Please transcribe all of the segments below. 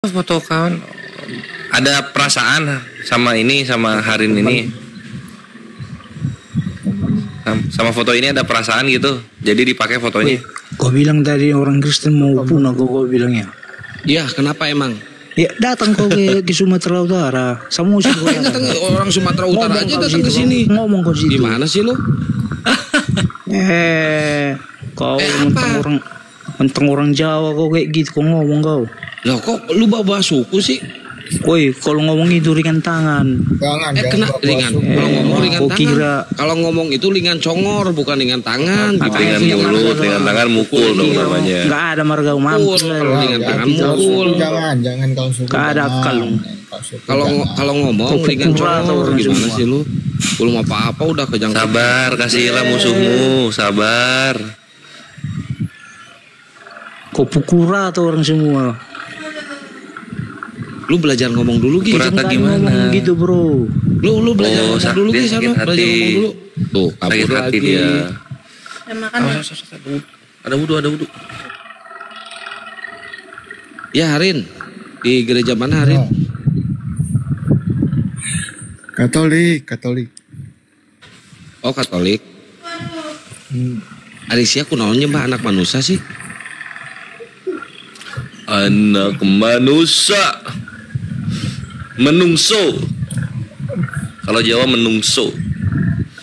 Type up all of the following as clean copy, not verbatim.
Foto kawan ada perasaan sama ini, sama Harin ini, sama foto ini ada perasaan gitu, jadi dipakai fotonya. Kau bilang tadi orang Kristen mau punah, kau bilangnya. Ya, kenapa emang? Ya datang kau ke Sumatera Utara, sama usul kau datang orang Sumatera Utara aja datang ke sini. Ngomong kau situ. Gimana sih lo? Kau mentang orang Jawa kau kayak gitu, kau ngomong kau. Loh kok lu bawa suku sih? Woi, kalau ngomong itu ringan tangan. Kena ringan. Kalau ngomong ringan tangan. Kira. Kalau ngomong itu ringan congor, bukan ringan tangan. Ringan mulut, ringan tangan mukul dong namanya. Enggak ada marga mampus. Ringan tangan mukul. Jangan kalau suku. Enggak ada akal. Kalau ngomong ringan congor, gimana sih lu? Belum apa-apa udah kejangkau. Sabar, kasihilah musuhmu, sabar. Kau pukura tuh orang semua. Lu belajar ngomong dulu gitu. Kurata gimana? Gitu bro. Lu belajar ngomong dulu gitu sana. Belajar ngomong dulu. Tuh, sakit hati lagi. dia. Makan ya? Ada wudhu. Ya Harin, di gereja mana Harin? Katolik. Oh Katolik. Arisia kunaonnya mbak anak manusia sih? Anak manusia. Menungso. Kalau Jawa menungso.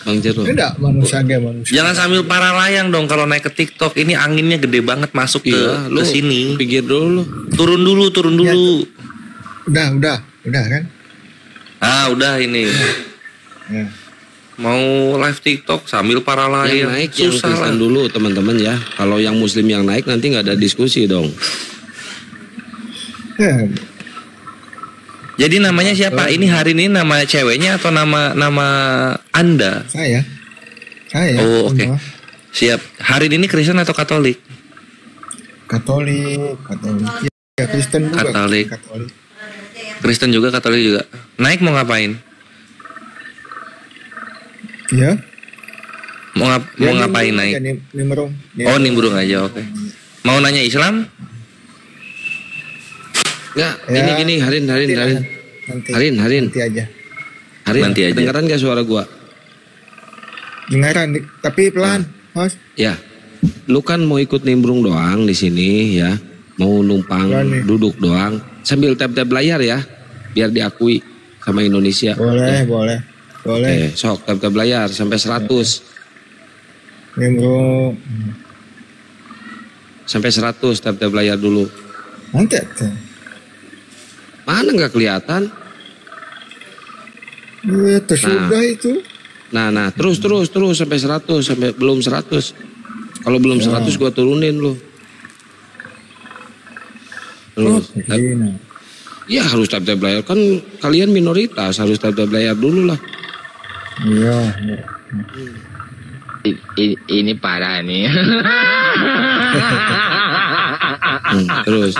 Bang Jero. Enggak, manusia. Jangan sambil para layang dong kalau naik ke TikTok. Ini anginnya gede banget masuk ke sini. Pinggir dulu. Turun dulu. Ya, udah kan? Ah, udah ini. Ya. Mau live TikTok sambil para layang. Yang naik susah yang Kristen dulu teman-teman ya. Kalau yang Muslim yang naik nanti nggak ada diskusi dong. Ya. Jadi namanya siapa? Ini hari ini nama ceweknya atau nama Anda? Saya. Oh, oke. Siap. Hari ini Kristen atau Katolik? Katolik. Ya, Kristen juga. Katolik. Kristen juga, Katolik juga. Naik mau ngapain? Iya. Mau ngapain naik? Nimbrung. Oh, nimbrung aja, oke. Mau nanya Islam? Nggak, Ya, gini Harin. Nanti aja. Harin, Nanti aja. kedengeran gak suara gua? Dengaran, tapi pelan, Mas. Ya, lu kan mau ikut nimbrung doang di sini ya, mau numpang duduk doang, sambil tap layar ya, biar diakui sama Indonesia. Boleh. Oke, sok tap layar sampai 100. Nimbrung. Sampai 100 tap layar dulu. Nanti. Mana nggak kelihatan? Itu sudah itu. Nah, terus sampai 100, sampai belum 100. Kalau belum 100 gua turunin lu. Terus. Iya harus tap layar kan kalian minoritas harus tap layar dulu lah. Iya. Ini parah nih. Terus.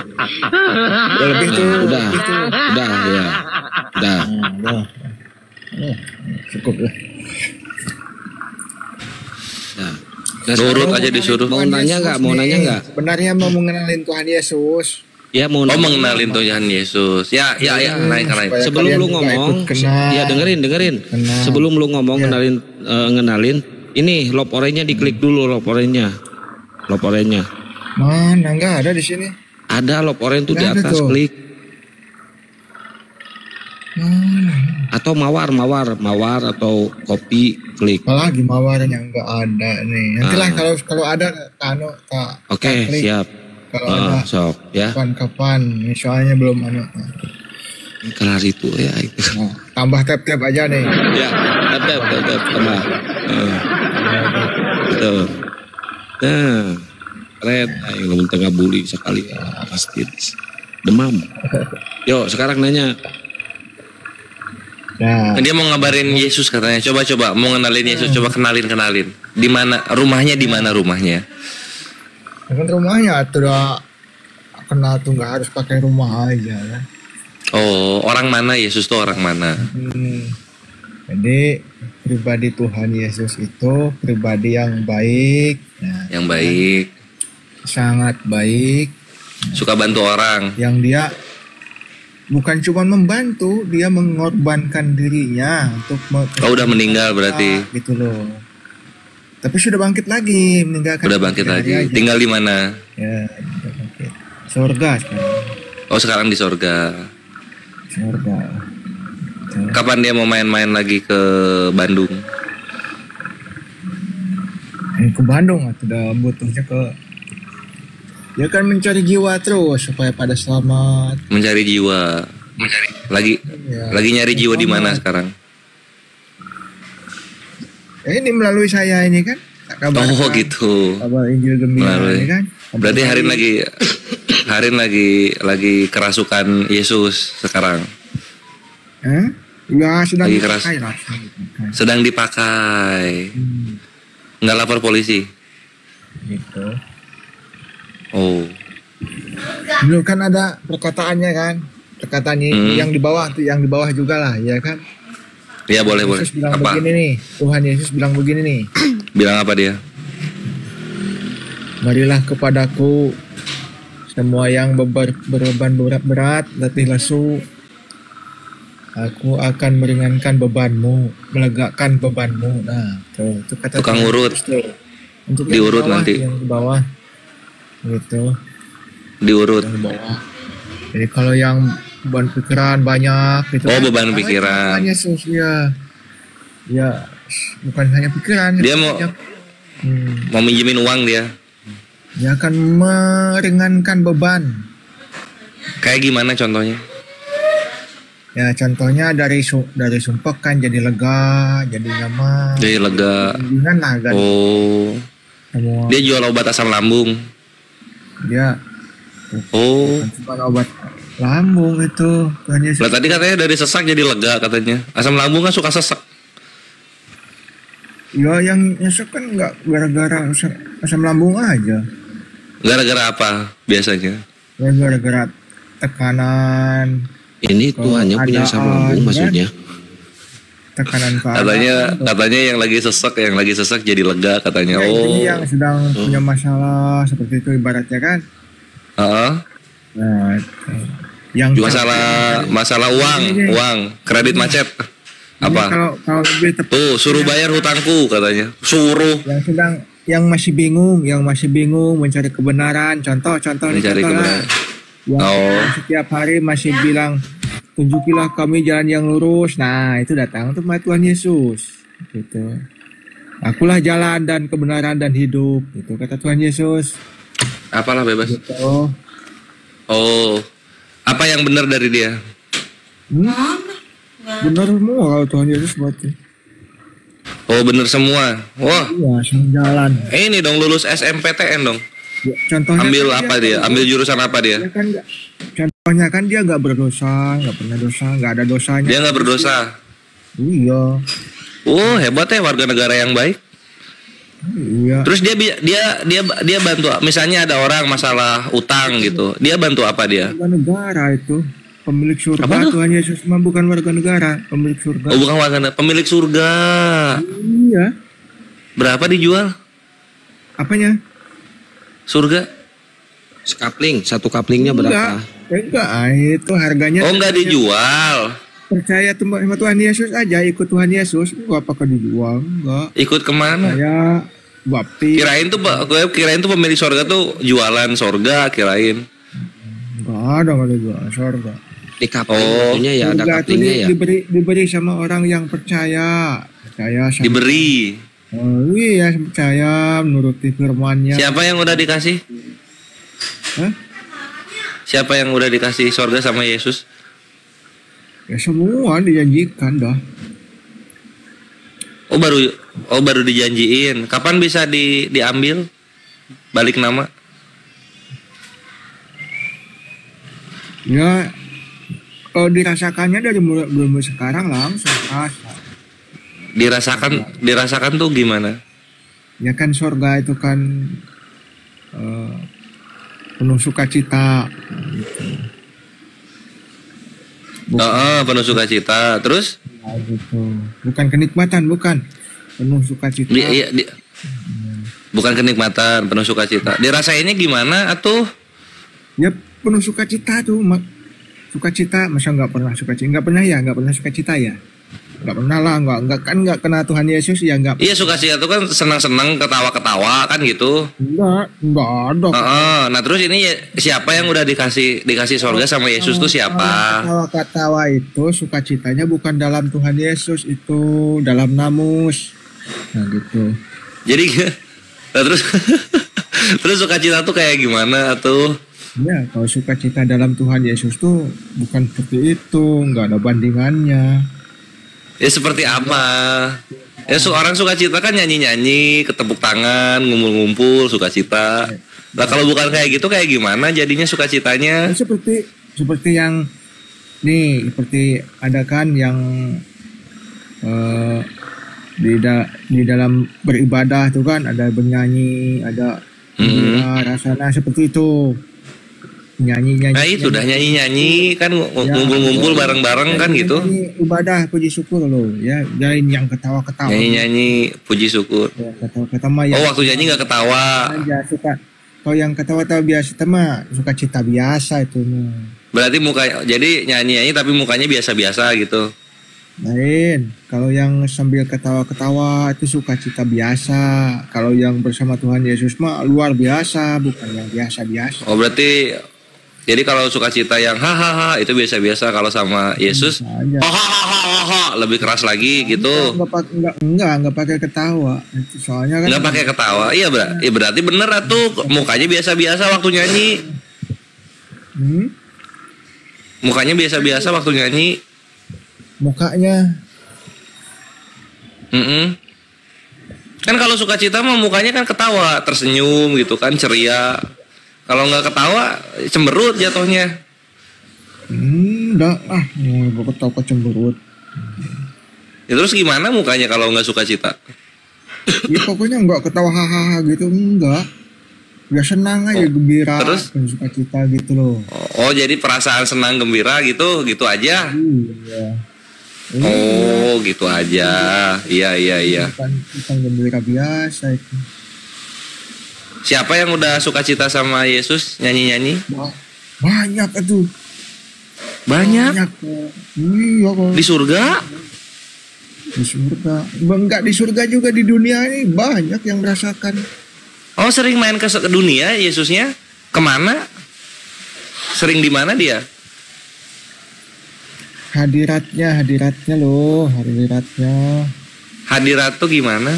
Lebih tuh. Udah ya. Udah. Cukup lah. Nah, Nurut aja disuruh. Mau nanya nggak? Sebenarnya mau mengenalin Tuhan Yesus. Ya mau mengenalin Tuhan Yesus. Ya, naik. Sebelum lu ngomong, ya dengerin. Sebelum lu ngomong ngenalin, ini lop oranye diklik dulu lop oranye. Mana nggak ada di sini? Ada lop oranye tuh di atas tuh. klik. Atau mawar atau kopi klik. Apalagi mawarnya nggak ada nih. Nantilah kalau ada Oke, siap. Kalau ada sok ya. kapan soalnya belum ada. Kelar itu ya. Nah, tambah tap aja nih. Ya, tap tambah. Tuh. Nah, keren. Ayo tengah bully sekali pasti demam. Yo, sekarang nanya. Nah, Dia mau ngabarin Yesus katanya. Coba mau kenalin Yesus, coba kenalin. Di mana rumahnya? kan rumahnya tuh udah kenal tuh nggak harus pakai rumah aja ya. Oh, orang mana Yesus tuh orang mana? Jadi pribadi Tuhan Yesus itu pribadi yang baik. Nah, Yang baik. sangat baik, Suka bantu orang. yang dia bukan cuma membantu, dia mengorbankan dirinya untuk Oh, udah meninggal berarti. gitu loh. Tapi sudah bangkit lagi, meninggalkan. Udah bangkit lagi. aja. Tinggal di mana? Ya, udah bangkit. Surga sekarang. Oh, sekarang di sorga. Surga. Tuh. Kapan dia mau main-main lagi ke Bandung? Ke Bandung udah butuhnya ke. Dia kan mencari jiwa terus supaya pada selamat. Mencari jiwa. Lagi Ya. lagi nyari jiwa di mana sekarang? Ini melalui saya ini kan. Tak kabarkan. Oh, gitu. Kabar Injil Gembira Melalui. ini kan. Berarti Harin lagi kerasukan Yesus sekarang. Ya sudah Lagi keras. dipakai lah. Sedang dipakai. Nggak lapor polisi. Gitu. Oh. Dulu kan ada perkataannya kan. Perkataannya yang di bawah tuh, yang di bawah juga lah, ya kan. Ya boleh. Yesus bilang Apa? begini nih. Tuhan Yesus bilang begini nih. Bilang apa dia? Marilah kepadaku semua yang berbeban berat, letih lesu. Aku akan meringankan bebanmu, melegakan bebanmu. Nah, itu kata Tukang Tuhan urut. Yesus tuh. Untuk yang Diurut di bawah, nanti. Yang di bawah, gitu. Diurut. Yang di bawah. Jadi kalau yang beban pikiran banyak, gitu. Oh, kan. beban Nah, pikiran. Tuhan Yesus ya, bukan hanya pikiran. Dia mau mau minjemin uang dia. Dia akan meringankan beban. Kayak gimana contohnya? Ya contohnya dari sumpek kan jadi lega, jadi nyaman. Jadi lega. Ringan lah kan. Oh. Semua Dia jual obat asam lambung. dia Oh. cuma obat lambung itu. Tuhan Yesus. Lah tadi katanya dari sesak jadi lega katanya. Asam lambung kan suka sesak. Ya yang nyesek kan nggak gara-gara asam lambung aja. Gara-gara apa biasanya? Ya gara-gara tekanan, Ini Tuhannya punya asam lambung maksudnya. tekanan ke atas. Katanya yang lagi sesak jadi lega katanya. Ya, Oh. intinya yang sedang punya masalah seperti itu ibaratnya kan. Heeh. Nah, itu. Yang Masalah uang, kredit macet. Ini Apa? Kalau lebih tepat Tuh, suruh bayar hutangku katanya. Suruh yang masih bingung mencari kebenaran. Contoh mencari kebenaran. Yang Oh. setiap hari masih bilang tunjukilah kami jalan yang lurus. Nah, itu datang untuk Tuhan Yesus. Gitu. Akulah jalan dan kebenaran dan hidup. Itu kata Tuhan Yesus. Apalah bebas. Gitu. Oh. Apa yang benar dari dia? Benar semua kalau Tuhan Yesus berarti. Oh, benar semua. Wah, Iya, sang jalan. ini dong lulus SMPTN dong. Ya, contohnya Ambil kan apa dia? Ambil jurusan apa dia? Dia kan contohnya kan dia nggak berdosa, nggak pernah dosa, nggak ada dosanya. Dia nggak berdosa. Iya, Oh, hebat ya warga negara yang baik. iya. Terus dia bantu, misalnya ada orang masalah utang gitu. Dia bantu apa dia? Warga negara itu pemilik surga. Apa tuh? Tuhan Yesus mah bukan warga negara, pemilik surga. Oh, bukan warga negara, pemilik surga. Iya. Berapa dijual? Apanya? Surga? Sekapling, satu kaplingnya berapa? Enggak, itu harganya. Oh, nggak dijual. Percaya sama Tuhan Yesus aja, ikut Tuhan Yesus. Enggak apakah dijual? Enggak. Ikut kemana? Saya baptis. Kirain tuh pemilik surga tuh jualan surga, kirain. Enggak ada jual surga. Di kapling Oh. maksudnya ya ada Surga itu kaplingnya ya. diberi sama orang yang percaya sama Diberi. Oh iya, percaya menuruti firman-Nya. Siapa yang udah dikasih? Hah? Siapa yang udah dikasih surga sama Yesus? Ya semua dijanjikan dah. Oh baru dijanjiin. Kapan bisa diambil? Balik nama? Ya kalau dirasakannya dari belum sekarang langsung rasa. Dirasakan tuh gimana? Ya kan surga itu kan penuh sukacita. Gitu. Penuh sukacita. Terus? Ya, gitu. Bukan kenikmatan, bukan. Penuh sukacita. Bukan kenikmatan, penuh sukacita. Dirasainnya gimana atuh? Ya penuh sukacita tuh. sukacita, masa nggak pernah sukacita? Nggak pernah ya, nggak pernah sukacita ya? Nggak pernah lah, nggak kena Tuhan Yesus ya nggak. Iya, sukacita itu kan senang-senang, ketawa-ketawa kan gitu. Nggak ada. Nah terus ini siapa yang udah dikasih sorga sama Yesus tuh siapa? Ketawa itu sukacitanya bukan dalam Tuhan Yesus, itu dalam namus. Nah gitu. Jadi nah, terus terus sukacita tuh kayak gimana tuh? Ya, kalau sukacita dalam Tuhan Yesus tuh bukan seperti itu, nggak ada bandingannya. Ya seperti apa? Ya orang sukacita kan nyanyi-nyanyi, ketepuk tangan, ngumpul-ngumpul, sukacita. Nah kalau bukan kayak gitu kayak gimana jadinya sukacitanya? Seperti yang nih, seperti ada kan yang di dalam beribadah tuh kan ada bernyanyi, ada rasanya seperti itu. Nyanyi. Nah itu udah nyanyi kan ngumpul-ngumpul bareng-bareng kan gitu. Ibadah puji syukur loh ya, jangan yang ketawa-ketawa. Nyanyi puji syukur. Ya, ketawa-ketawa ya. Oh waktu nyanyi nggak ketawa. Aja suka. Kalau yang ketawa-tawa biasa mah sukacita biasa itu mah. Berarti jadi nyanyi tapi mukanya biasa-biasa gitu. Lain, kalau yang sambil ketawa-ketawa itu sukacita biasa. Kalau yang bersama Tuhan Yesus mah luar biasa, bukan yang biasa-biasa. Oh berarti jadi kalau sukacita yang hahaha itu biasa-biasa, kalau sama Yesus hahaha lebih keras lagi gitu. Enggak pakai ketawa. Itu soalnya kan nggak pakai ketawa. Iya berarti bener atuh mukanya biasa-biasa waktu nyanyi. Mukanya biasa-biasa waktu nyanyi. Mukanya. Kan kalau sukacita mah mukanya kan ketawa, tersenyum gitu kan, ceria. Kalau nggak ketawa cemberut jatuhnya. Enggak gue ketawa cemberut. Ya, terus gimana mukanya kalau nggak sukacita? Ya pokoknya nggak ketawa hahaha gitu, enggak. Ya senang aja, gembira, terus sukacita gitu loh. Oh jadi perasaan senang gembira gitu aja. Iya. Oh gitu aja. Iya. Bukan gembira biasa itu. Siapa yang udah sukacita sama Yesus nyanyi-nyanyi? Banyak itu. Banyak? Iya kok. Di surga? Di surga. Enggak di surga juga, di dunia ini banyak yang merasakan. Oh sering main ke dunia Yesusnya? Kemana? Sering di mana dia? Hadiratnya loh, hadiratnya. Hadirat tuh gimana?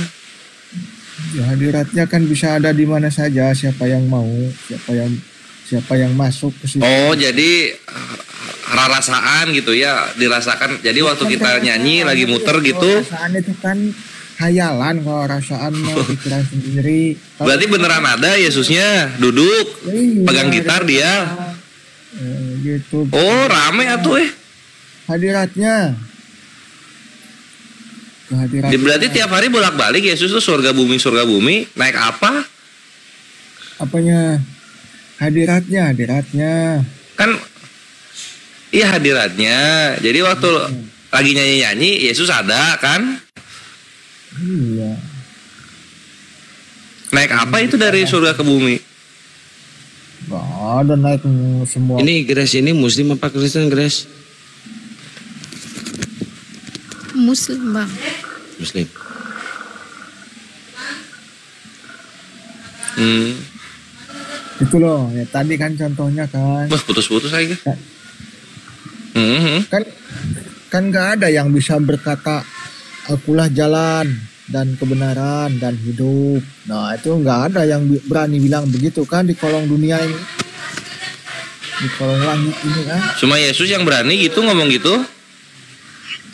Ya, hadiratnya kan bisa ada di mana saja, siapa yang mau, siapa yang masuk ke situ. Oh jadi rasaan gitu ya, dirasakan. Jadi waktu kita nyanyi lagi muter gitu. Rasaan itu kan hayalan, kalau rasaan mau pikiran sendiri. Berarti beneran ada Yesusnya duduk, pegang gitar dia. Gitu. Oh rame atuh hadiratnya. Berarti tiap hari bolak-balik Yesus tuh surga bumi naik apa? Apanya? Hadiratnya. Kan iya hadiratnya. Jadi waktu lagi nyanyi Yesus ada kan? Iya. Naik apa itu dari surga ke bumi? Gak ada naik semua. Ini Grace ini Muslim apa Kristen Grace? Muslim bang. Muslim. Itu loh ya, tadi kan contohnya kan. Wah putus-putus aja. Kan nggak ada yang bisa berkata akulah jalan dan kebenaran dan hidup. Nah itu nggak ada yang berani bilang begitu kan di kolong dunia ini, di kolong langit ini kan. Cuma Yesus yang berani gitu ngomong gitu.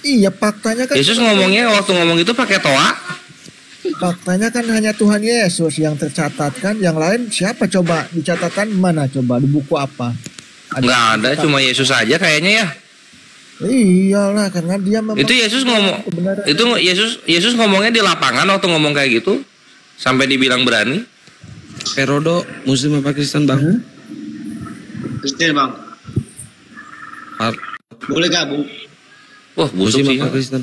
Iya faktanya kan. Yesus ngomongnya waktu ngomong itu pakai toa. Faktanya kan hanya Tuhan Yesus yang tercatat kan. Yang lain siapa coba di catatan mana coba di buku apa? Nggak ada, cuma Yesus aja kayaknya ya. Iyalah karena dia itu Yesus ngomong itu Yesus ngomongnya di lapangan waktu ngomong kayak gitu sampai dibilang berani. Perodo Muslim apa Kristen bang? Kristen bang. Boleh gabung? Wah busuk Muslim sih. apa Kristen?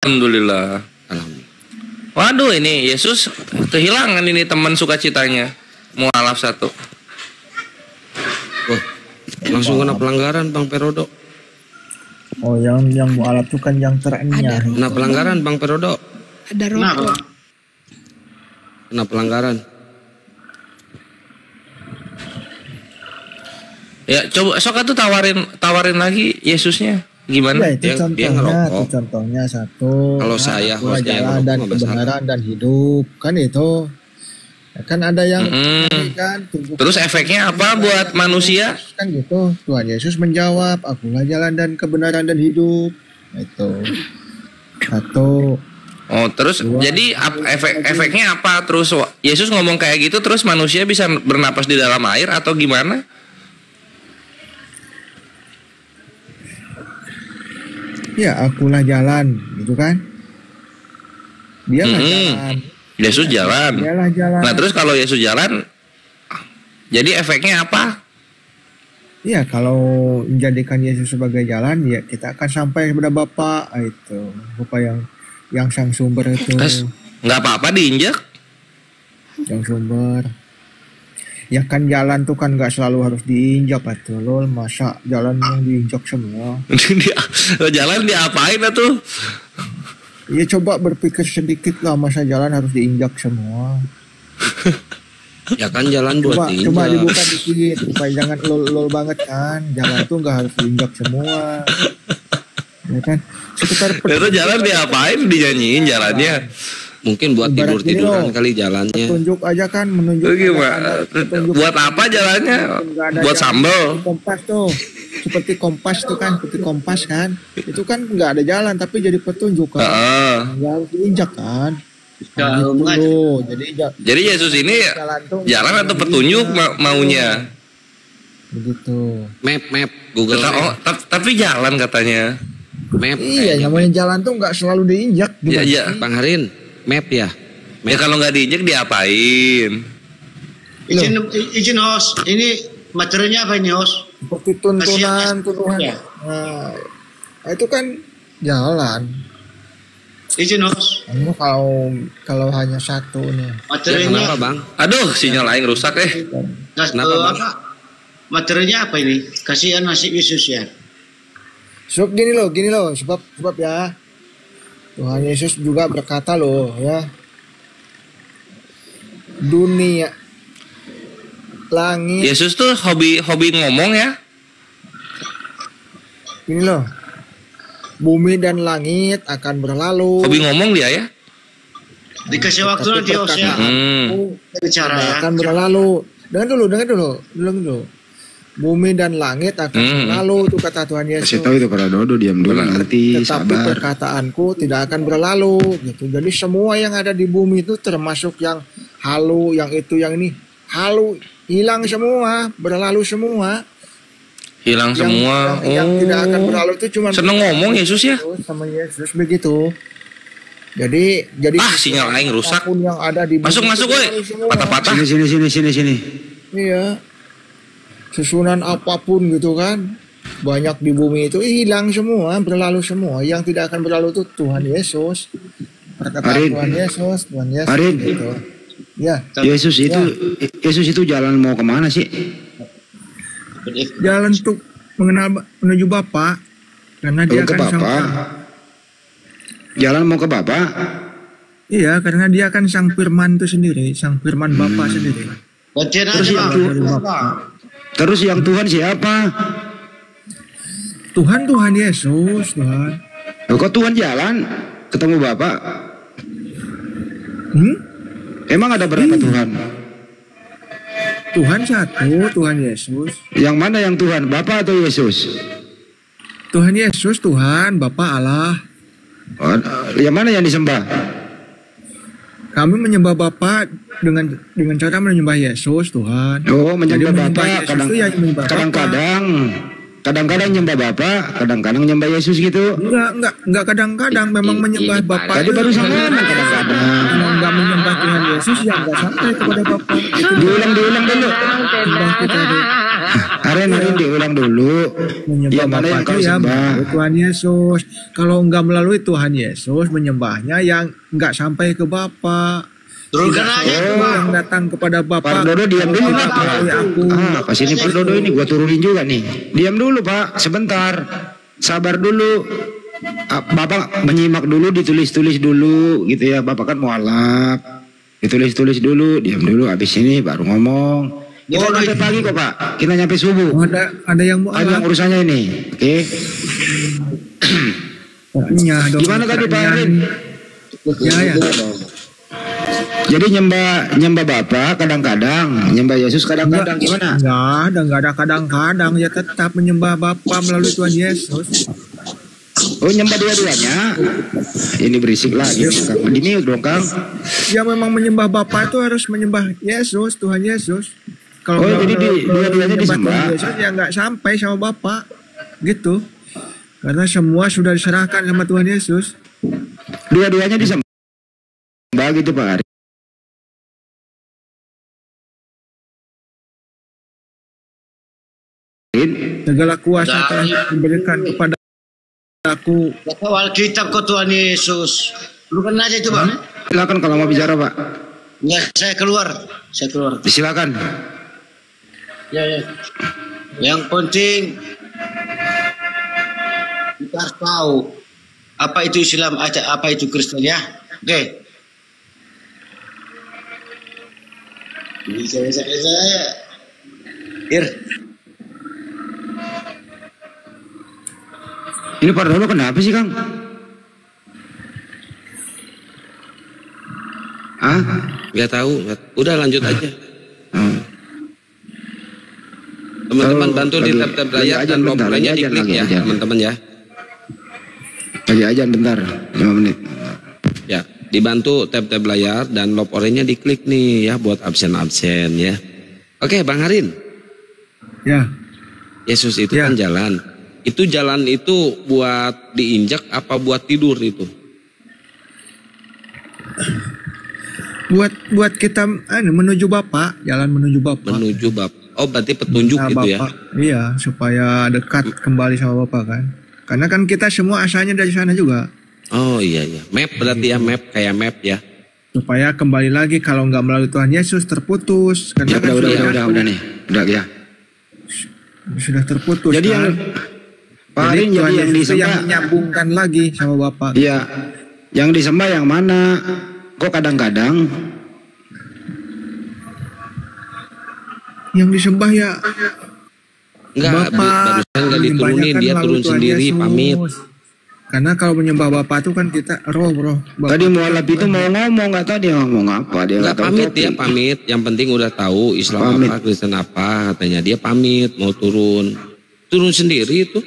Alhamdulillah. Alhamdulillah. Waduh, ini Yesus kehilangan ini teman sukacitanya. Mualaf 1. Wah, langsung kena pelanggaran Bang Perodo. Oh, yang mualaf itu kan yang terenyah. Kena pelanggaran Bang Perodo. Ada rokok. Kena pelanggaran. Ya, coba sok tuh tawarin lagi Yesusnya. Gimana? Ya, itu Dia contohnya, ngerokok. itu contohnya satu. Kalau saya akulah hostnya yang jalan ngerokok dan nggak masalah. kebenaran dan hidup, kan itu. Ya, kan ada yang Mm-mm. kan tunjukkan Terus efeknya apa buat manusia? kan gitu. Tuhan Yesus menjawab, akulah jalan dan kebenaran dan hidup. Itu. Satu. Oh, terus jadi efeknya apa? Terus Yesus ngomong kayak gitu terus manusia bisa bernapas di dalam air atau gimana? Ya, akulah jalan, gitu kan? Dialah jalan. Yesus jalan. Dialah jalan. Nah, terus kalau Yesus jalan jadi efeknya apa? Ya, kalau menjadikan Yesus sebagai jalan, ya kita akan sampai kepada Bapa itu. Bapa yang sang sumber itu. Terus nggak apa-apa diinjak? Yang sumber. Ya kan jalan tuh kan nggak selalu harus diinjak atuh lol, masa jalan yang diinjak semua. Jalan diapain tuh? Ya coba berpikir sedikit lah, masa jalan harus diinjak semua. Ya kan jalan buat Coba diinjak. dibuka dikit supaya jangan lol banget kan. Jalan tuh nggak harus diinjak semua. Ya kan sekitar Itu jalan diapain? Dinyanyiin jalannya. Mungkin buat Ibarat tidur-tiduran gini loh, kali jalannya. petunjuk aja kan, menunjuk Itu gimana? Buat apa jalannya? Buat sambal. Kompas tuh seperti kompas tuh kan, seperti kompas kan, itu kan nggak ada jalan tapi jadi petunjuk kan, Heeh. nggak harus diinjak kan. Ya, Gitu lumayan. loh. Jadi Yesus ini jalan atau petunjuk maunya? Begitu. Map Google Oh, Map. tapi jalan katanya. Map. Iya, namanya jalan tuh nggak selalu diinjak. Ya, Gimana? ya. Bang Harin, map ya. Ya kalau nggak diinjek diapain? Izin host, ini materinya apa ini host? Seperti tuntunan. Ya. Nah, itu kan jalan. Izin host, Ini kalau hanya satu nih. Ya, materinya kenapa Bang? Aduh, sinyal aing rusak Kenapa, Bang? Materinya apa ini? Kasihan nasib Yesus ya. Sebab gini loh, sebab ya. Tuhan Yesus juga berkata loh ya. Dunia, langit, Yesus tuh hobi ngomong ya. gini loh. Bumi dan langit akan berlalu. Hobi ngomong dia ya. Dikasih waktu Tapi nanti host ya. Bicara ya. akan berlalu. Dengar dulu. Bumi dan langit akan berlalu, itu kata Tuhan Yesus. Kasih tahu itu para dodo, diam dulu nanti, Tetapi sabar. perkataanku tidak akan berlalu gitu. Jadi semua yang ada di bumi itu termasuk yang halu, yang itu, yang ini halu, hilang semua, berlalu semua. Hilang semua. Yang tidak akan berlalu itu cuma Seneng ngomong Yesus ya. sama Yesus begitu. Jadi Sinyal aing rusak. apapun yang ada di bumi Masuk itu woi. berlalu semua. Patah-patah. Sini. Iya. Susunan apapun gitu kan, banyak di bumi itu hilang semua, berlalu semua. Yang tidak akan berlalu itu Tuhan Yesus. Perkataan Arin. Tuhan Yesus Arin. gitu. Ya, Yesus itu jalan mau kemana sih? jalan untuk menuju Bapa karena dia Ke akan sang, Bapa. Jalan mau ke Bapa. iya, karena dia akan sang firman itu sendiri, sang firman Bapa sendiri. Gantian Terus aja yang bang. Terus yang Tuhan siapa? Tuhan Yesus, Tuhan. Loh, kok Tuhan jalan ketemu Bapa? Emang ada berapa Tuhan? Tuhan satu, Tuhan Yesus. Yang mana yang Tuhan? Bapa atau Yesus? Tuhan Yesus, Tuhan, Bapa Allah. Oh, yang mana yang disembah? Kami menyembah Bapa dengan cara menyembah Yesus, Tuhan. Oh, menyembah Jadi menyembah Bapa. Yesus itu ya menyembah Bapa. Kadang-kadang nyembah Bapa, kadang-kadang nyembah Yesus gitu. Enggak kadang-kadang memang menyembah Bapa. Tadi baru sama kadang-kadang. Kalau enggak menyembah Tuhan Yesus ya enggak sampai kepada Bapa. Itu Diulang dulu. menyembah kita dulu. Kemarin diulang dulu. Menyembah Yang mana Bapa yang itu kau ya sembah? melalui Tuhan Yesus. Kalau enggak melalui Tuhan Yesus, menyembahnya yang enggak sampai ke Bapa. Turunkan Tidak aja saya tuh. yang datang kepada Bapa. Pak Dodo diam dulu Tidak Pak. melalui aku. Kasih ini Pak Dodo ini gua turunin juga nih. Diam dulu Pak, sebentar. Sabar dulu. Bapak menyimak dulu, ditulis-tulis dulu gitu ya. Bapak kan mualaf. Ditulis-tulis dulu, diam dulu. Habis ini baru ngomong. Kita nyampe pagi kok Pak. Kita nyampe subuh. Oh, ada yang mau Panjang urusannya ini. Oke. Gimana tadi Pak Arin? Ya. Jadi nyembah Bapa kadang-kadang, nyembah Yesus kadang-kadang gimana? Enggak ada kadang-kadang, ya tetap menyembah Bapa melalui Tuhan Yesus. Oh nyembah dua-duanya. Ini berisik lagi. Begini dong Kang. Ya memang menyembah Bapa itu harus menyembah Yesus, Tuhan Yesus. Kalau Oh, jadi dua-duanya disembah? Tuhan Yesus ya nggak sampai sama Bapa, gitu. Karena semua sudah diserahkan sama Tuhan Yesus. Dua-duanya disembah gitu Pak Ari. Segala kuasa telah diberikan kepada aku. Baca Alkitab kok Tuhan Yesus. Lu kan aja itu Bang. Silakan kalau mau bicara Pak. Enggak, saya keluar. Silakan. Ya. Yang penting kita harus tahu apa itu Islam, apa itu Kristen ya. Oke. Ini saya. Ini Pak Dodo kenapa sih Kang? Nggak tahu. Udah lanjut aja. Teman-teman bantu di tab-tab layar dan logonya diklik ya teman-teman ya. Lagi aja bentar, 5 menit. Ya, dibantu tab-tab layar dan lob oranye diklik nih ya buat absen-absen ya. Oke, Bang Harin. Ya. Yesus itu kan jalan. Itu jalan itu buat diinjak apa buat tidur itu? Buat kita menuju Bapa, jalan menuju Bapa. Menuju Bapa. Oh, berarti petunjuk Nah, gitu Bapa, ya. Iya, supaya dekat kembali sama Bapa kan. Karena kan kita semua asalnya dari sana juga. Oh iya. Map berarti ya, map kayak map ya. Supaya kembali lagi kalau nggak melalui Tuhan Yesus terputus. Karena Ya, kan udah nih. Udah ya. Sudah terputus. Jadi kan? yang Pak Arin Tuhan jadi yang Yesus itu disembah. yang menyambungkan lagi sama Bapa. Iya. Yang disembah yang mana? Kok kadang-kadang? Yang disembah ya Enggak, Bapa. barusan enggak diturunin, Menyembahnya dia kan turun melalui Tuhan sendiri Yesus. pamit. Karena kalau menyembah Bapa itu kan kita roh. Bapa. Tadi mualaf itu mau ngomong nggak tahu dia ngomong apa dia Enggak nggak tahu pamit topik. dia pamit. Yang penting udah tahu Islam Pamit. apa, Kristen apa, katanya dia pamit mau turun. Turun sendiri itu.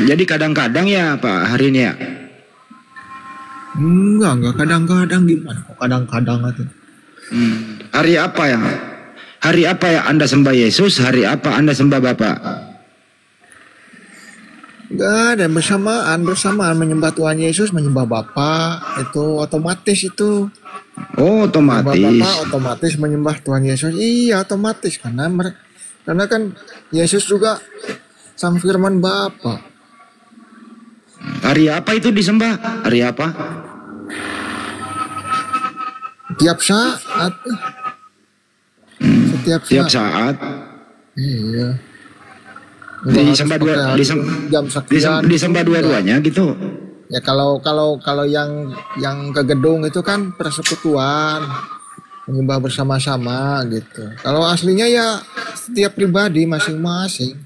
Jadi kadang-kadang ya Pak Harin ya. Enggak kadang-kadang gimana kok kadang-kadang itu. Hari apa ya? Hari apa ya Anda sembah Yesus? Hari apa Anda sembah Bapa? Enggak ada bersamaan menyembah Tuhan Yesus, menyembah Bapa, itu otomatis itu. Oh, Menyembah Bapa otomatis. otomatis menyembah Tuhan Yesus. Iya, otomatis karena kan Yesus juga sang firman Bapa. Hari apa itu disembah? Hari apa? Tiap saat. Setiap Tiap saat. saat. Iya. Disembah disembah dua-duanya gitu. Ya kalau yang ke gedung itu kan persekutuan, menyembah bersama-sama gitu. Kalau aslinya ya setiap pribadi masing-masing.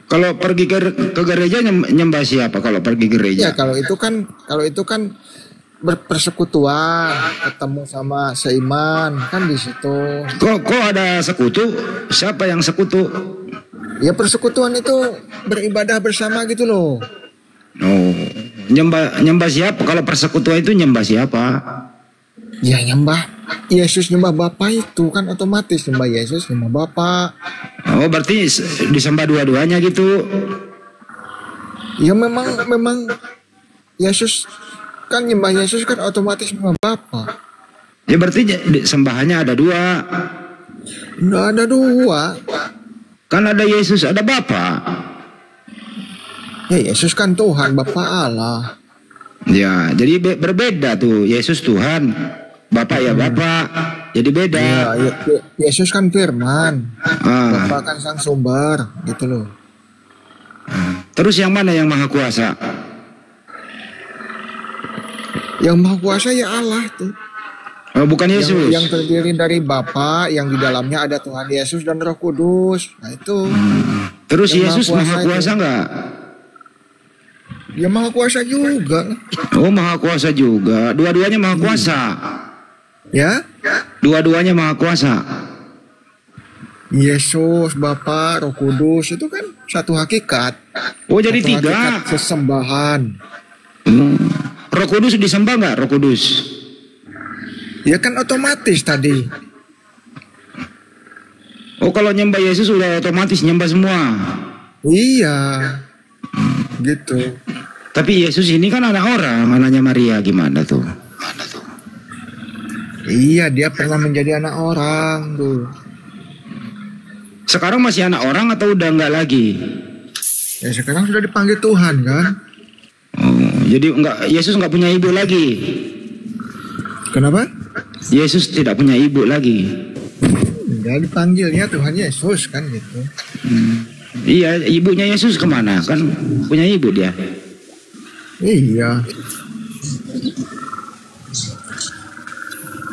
Kalau pergi ke gereja nyembah siapa kalau pergi gereja? Ya kalau itu kan berpersekutuan, ketemu sama seiman kan di situ. Kok ada sekutu? Siapa yang sekutu? Ya persekutuan itu beribadah bersama gitu loh. Oh, nyembah siapa? Kalau persekutuan itu nyembah siapa? Ya nyembah Yesus, nyembah Bapa itu kan otomatis nyembah Yesus, nyembah Bapa. Oh, berarti disembah dua-duanya gitu. Ya memang Yesus kan nyembah Yesus kan otomatis nyembah Bapa. Ya berarti sembahannya ada dua. Nggak ada dua. Kan ada Yesus, ada Bapa. Ya Yesus kan Tuhan, Bapa Allah. Ya, jadi berbeda tuh. Yesus Tuhan, Bapa ya Bapa. Jadi beda. Yesus kan firman. Ah. Bapa kan sang sumber, gitu loh. Terus yang mana yang maha kuasa? Yang maha kuasa ya Allah tuh. Oh, bukan Yesus. Yang terdiri dari Bapa, yang di dalamnya ada Tuhan Yesus dan Roh Kudus. Nah itu. Terus yang Yesus maha kuasa nggak? Ya maha kuasa juga. Oh, maha kuasa juga. Dua-duanya maha kuasa. Ya? Dua-duanya maha kuasa. Yesus, Bapa, Roh Kudus itu kan satu hakikat. Oh, jadi Satu tiga. hakikat sesembahan. Roh Kudus disembah nggak? Roh Kudus? Ya kan otomatis tadi. Oh, kalau nyembah Yesus sudah otomatis nyembah semua. Iya. Gitu. Tapi Yesus ini kan anak orang, anaknya Maria, gimana tuh? Iya, dia pernah menjadi anak orang tuh. Sekarang masih anak orang atau udah nggak lagi? Ya sekarang sudah dipanggil Tuhan kan? Oh, jadi Yesus nggak punya ibu lagi. Kenapa? Yesus tidak punya ibu lagi. Dia dipanggilnya Tuhan Yesus kan gitu. Iya, ibunya Yesus kemana? Kan punya ibu dia. Iya.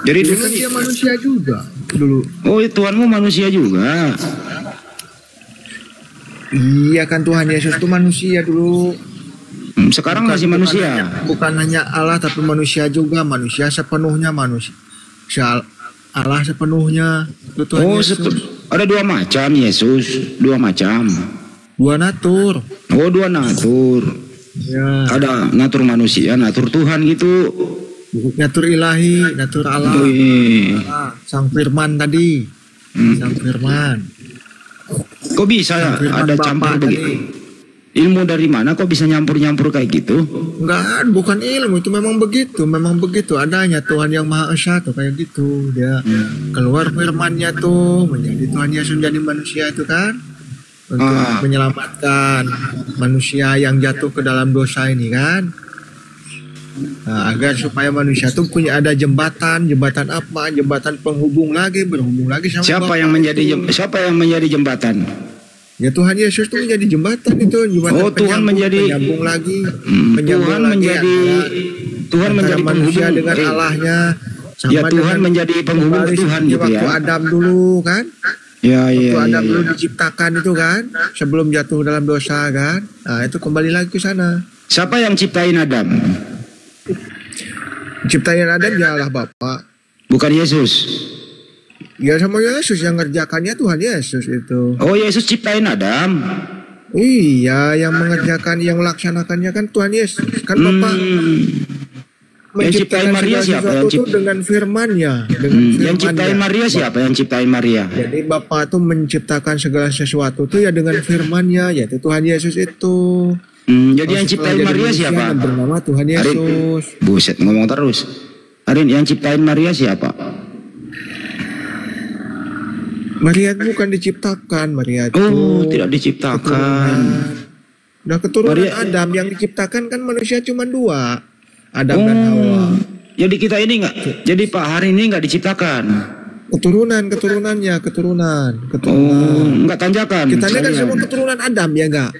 Jadi Dulu dulu kan dia manusia juga dulu. Oh, Tuhanmu manusia juga. Iya kan Tuhan Yesus itu manusia dulu. Sekarang masih manusia. Bukan hanya Allah tapi manusia juga. Manusia sepenuhnya manusia. Allah sepenuhnya. Itu Tuhan Yesus. Ada dua macam Yesus. Dua macam. Dua natur. Oh, dua natur. Ya. Ada natur manusia, natur Tuhan gitu. Natur ilahi, natur Allah. Sang Firman tadi. Sang Firman. Kok bisa ada campur begitu? Ilmu dari mana kok bisa nyampur-nyampur kayak gitu? Enggak, bukan ilmu, itu memang begitu adanya Tuhan yang Maha Esa tuh kayak gitu. Dia keluar firman-Nya tuh menjadi Tuhan Yesus jadi manusia itu kan untuk menyelamatkan manusia yang jatuh ke dalam dosa ini kan. Nah, agar supaya manusia tuh punya ada jembatan apa? Jembatan penghubung lagi, berhubung lagi sama Siapa Bapa. Siapa yang menjadi jembatan? Ya Tuhan Yesus itu menjadi jembatan itu, jembatan Tuhan menjadi penyambung lagi, Tuhan menjadi manusia penghubung dengan Allahnya. Ya Tuhan menjadi penghubung Tuhan gitu waktu ya. Adam dulu kan, waktu Adam dulu diciptakan itu kan, sebelum jatuh dalam dosa kan, nah itu kembali lagi ke sana. Siapa yang ciptain Adam? Ciptain Adam ya Allah Bapa. Bukan Yesus. Ya sama Yesus yang ngerjakannya Tuhan Yesus itu. Oh, Yesus ciptain Adam. Iya, yang mengerjakan, yang melaksanakannya kan Tuhan Yesus. Kan Bapak yang ciptain Maria siapa? Yang dengan firman-Nya. Yang ciptain Maria siapa? Yang ciptain Maria. Jadi Bapak tuh menciptakan segala sesuatu tuh ya dengan firman-Nya, yaitu Tuhan Yesus itu. Jadi yang ciptain Maria siapa? Bernama Tuhan Yesus. Arin, buset ngomong terus. Arin, yang ciptain Maria siapa? Maria bukan diciptakan, Maria itu. Oh, tidak diciptakan. Nah, keturunan Maria, Adam yang diciptakan kan manusia cuma dua, Adam dan Hawa. Jadi kita ini nggak, jadi Pak hari ini nggak diciptakan. Keturunannya. Oh, nggak tanjakan. Kita ini kan semua keturunan Adam ya enggak?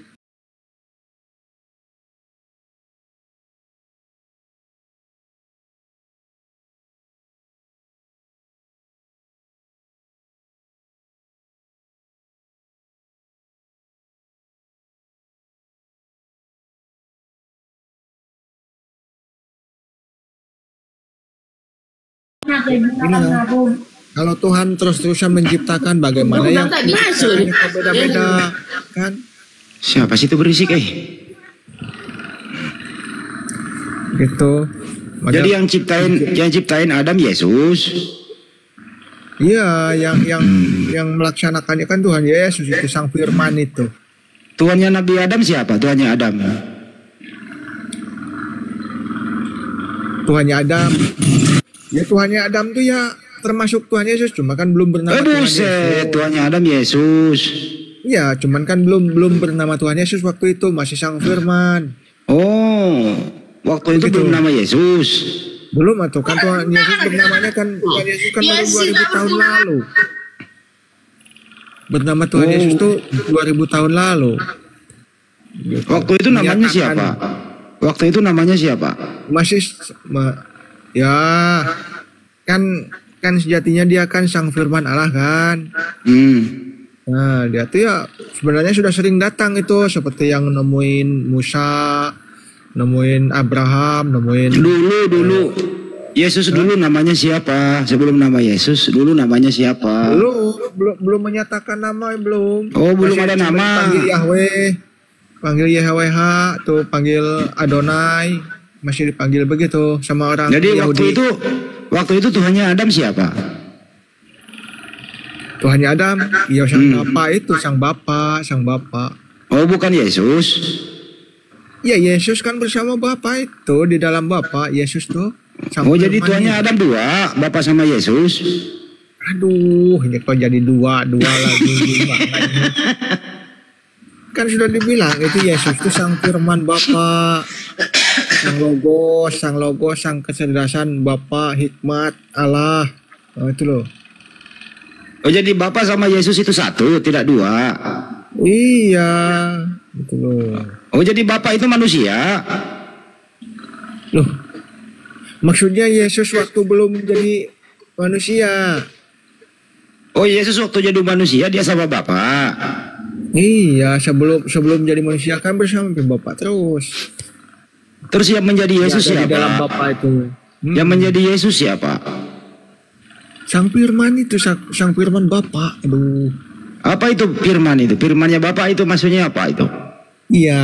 Kalau Tuhan terus-terusan menciptakan, bagaimana yang beda-beda kan? Siapa sih itu berisik Gitu. Jadi yang ciptain Adam Yesus. Iya, yang melaksanakannya kan Tuhan Yesus itu Sang Firman itu. Tuhannya Nabi Adam siapa? Tuhannya Adam. Tuhannya Adam Ya Tuhannya Adam tuh ya termasuk Tuhan Yesus, cuma kan belum bernama Tuhan Yesus. Buset, Tuhannya Adam Yesus. Ya, cuman kan belum bernama Tuhan Yesus waktu itu, masih Sang Firman. Oh, waktu itu Begitu. belum nama Yesus. Belum atau kan Tuhan Yesus bernamanya kan Tuhan Yesus kan baru 2000 tahun lalu. Bernama Tuhan Yesus tuh 2000 tahun lalu. Gitu. Waktu itu namanya Menyatakan- siapa? Waktu itu namanya siapa? Masih ya kan sejatinya dia kan Sang Firman Allah kan. Nah, dia tuh ya sebenarnya sudah sering datang itu, seperti yang nemuin Musa, nemuin Abraham, nemuin Dulu Yesus dulu namanya siapa? Sebelum nama Yesus dulu namanya siapa? belum menyatakan nama belum. Oh, belum Masih ada cuma nama. Panggil Yahweh, panggil YHWH, tuh panggil Adonai, masih dipanggil begitu sama orang Jadi Yahudi. waktu itu Tuhannya Adam siapa? Tuhannya Adam, ya sang Bapa. Oh, bukan Yesus. Ya Yesus kan bersama Bapa itu di dalam Bapa Yesus tuh. Sang Oh, jadi Firman Tuhannya ini. Adam dua, Bapa sama Yesus. Aduh, ini kok jadi dua lagi gimana ini? Kan sudah dibilang itu Yesus itu Sang Firman Bapa, Sang Logos, Sang kecerdasan Bapa, hikmat Allah. Oh, itu loh. Oh, jadi Bapa sama Yesus itu satu, tidak dua. Iya, itu loh. Oh, jadi Bapa itu manusia. Loh, maksudnya Yesus waktu belum jadi manusia. Oh, Yesus waktu jadi manusia dia sama Bapa. Iya, sebelum jadi manusia kan bersama Bapa terus. Terus yang menjadi Yesus Ada di dalam siapa? Bapa itu. Yang menjadi Yesus siapa? Sang Firman itu sang Firman Bapa. Aduh. Apa itu firman itu? Firmannya Bapa itu maksudnya apa itu? Iya.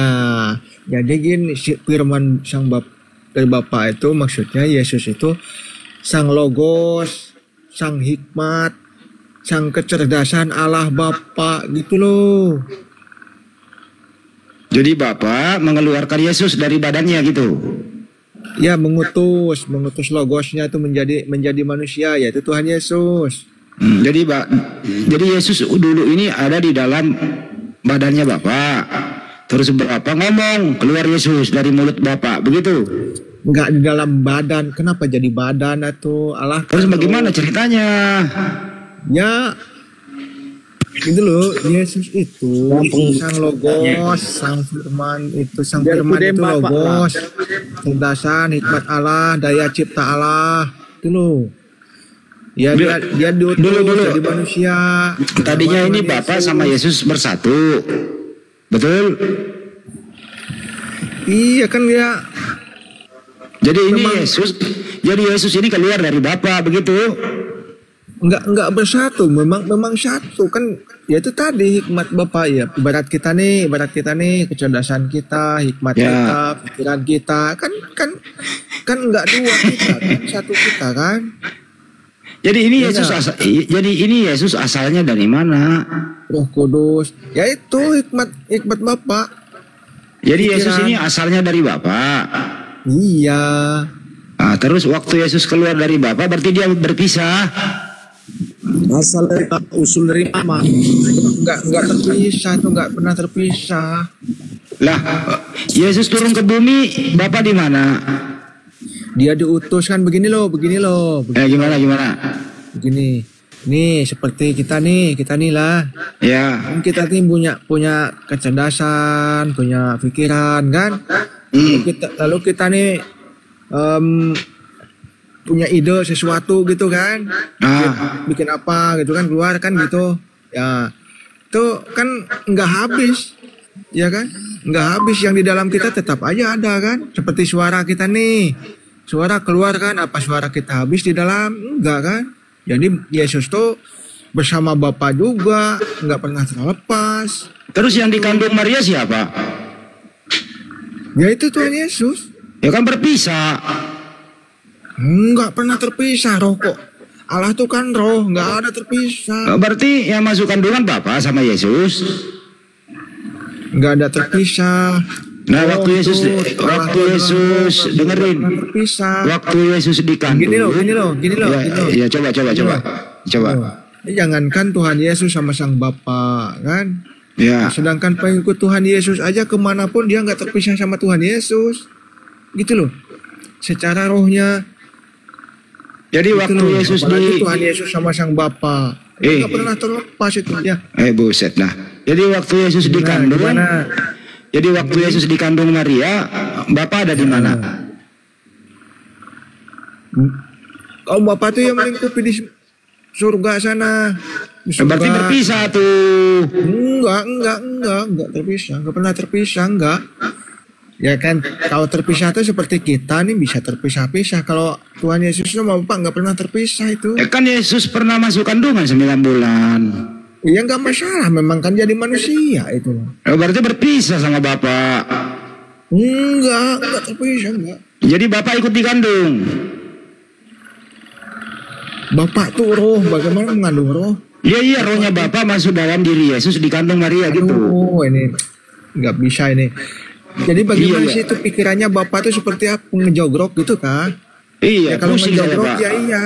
Jadi gini, si Firman dari Bapa itu maksudnya Yesus itu Sang Logos, Sang Hikmat, Sang kecerdasan Allah Bapa gitu loh. Jadi Bapa mengeluarkan Yesus dari badannya gitu. Ya mengutus logosnya itu menjadi manusia, yaitu Tuhan Yesus. Jadi Yesus dulu ini ada di dalam badannya Bapa. Terus Bapa ngomong, keluar Yesus dari mulut Bapa, begitu. Enggak di dalam badan. Kenapa jadi badan atau Allah? Terus bagaimana ceritanya? Ya itu loh, Yesus itu Sang Logos, Sang Firman itu, Sang Firman itu Logos, kecerdasan, hikmat Allah, daya cipta Allah, itu loh. Ya dia diutus Dulu. jadi manusia. Tadinya ini Tuhan Bapa sama Yesus bersatu, betul? Iya kan dia. Jadi ini Yesus ini keluar dari Bapa, begitu? Enggak bersatu, memang satu kan, yaitu tadi hikmat Bapa ya. Ibarat kita nih kecerdasan kita, hikmat kita, pikiran kita kan enggak dua kita, kan satu kita kan. Jadi ini Yesus asalnya dari mana? Roh Kudus, yaitu hikmat Bapa. Jadi Yesus ini asalnya dari Bapa. Iya. Nah, terus waktu Yesus keluar dari Bapa berarti dia berpisah. Asal usul dari mama. Enggak terpisah, tuh enggak pernah terpisah. Lah, Yesus turun ke bumi, Bapa di mana? Dia diutus kan begini loh. Gimana? Begini. Nih seperti kita nih lah. Ya. Kan kita nih punya kecerdasan, punya pikiran kan. Lalu kita nih punya ide sesuatu gitu kan. Bikin apa gitu kan, keluar kan gitu. Ya. Itu kan nggak habis. Ya kan? Nggak habis, yang di dalam kita tetap aja ada kan. Seperti suara kita nih. Suara keluar kan, apa suara kita habis di dalam? Enggak kan? Jadi Yesus tuh bersama Bapa juga, nggak pernah terlepas. Terus yang dikandung Maria siapa? Ya itu Tuhan Yesus. Ya kan berpisah. Nggak pernah terpisah, roh kok. Allah tuh kan roh, nggak ada terpisah. Berarti yang masuk kandungan Bapa sama Yesus. Nggak ada terpisah. Nah, waktu Yesus dengerin. Terpisah. Waktu Yesus dikandung. Gini loh. Ya, coba. Jangankan Tuhan Yesus sama Sang Bapa, kan? Ya. Sedangkan pengikut Tuhan Yesus aja kemanapun dia nggak terpisah sama Tuhan Yesus, gitu loh. Secara rohnya. Jadi gitu waktu loh. Yesus Apalagi Tuhan Yesus sama Sang Bapa, nggak pernah terlepas itu ya. Buset lah. Jadi waktu Yesus dikandung. Jadi waktu Yesus dikandung Maria, Bapa ada di mana? Oh, Bapa tuh yang melingkupi di surga sana. Berarti berpisah tuh. Enggak terpisah, enggak pernah terpisah, enggak. Ya kan, kalau terpisah itu seperti kita nih bisa terpisah-pisah. Kalau Tuhan Yesus sama Bapak enggak pernah terpisah itu. Kan Yesus pernah masuk kandungan 9 bulan. Iya enggak masalah, memang kan jadi manusia itu. Berarti berpisah sama Bapak. Enggak terpisah, enggak. Jadi Bapak ikut dikandung. Bapak tuh roh, bagaimana mengandung roh? Iya, rohnya Bapak masuk dalam diri Yesus dikandung Maria gitu. Oh, ini nggak bisa ini. Jadi bagaimana sih itu pikirannya Bapak tuh seperti apa? Ngejogrok gitu kah? Iya, ya, kalau ngejogrok ya iya.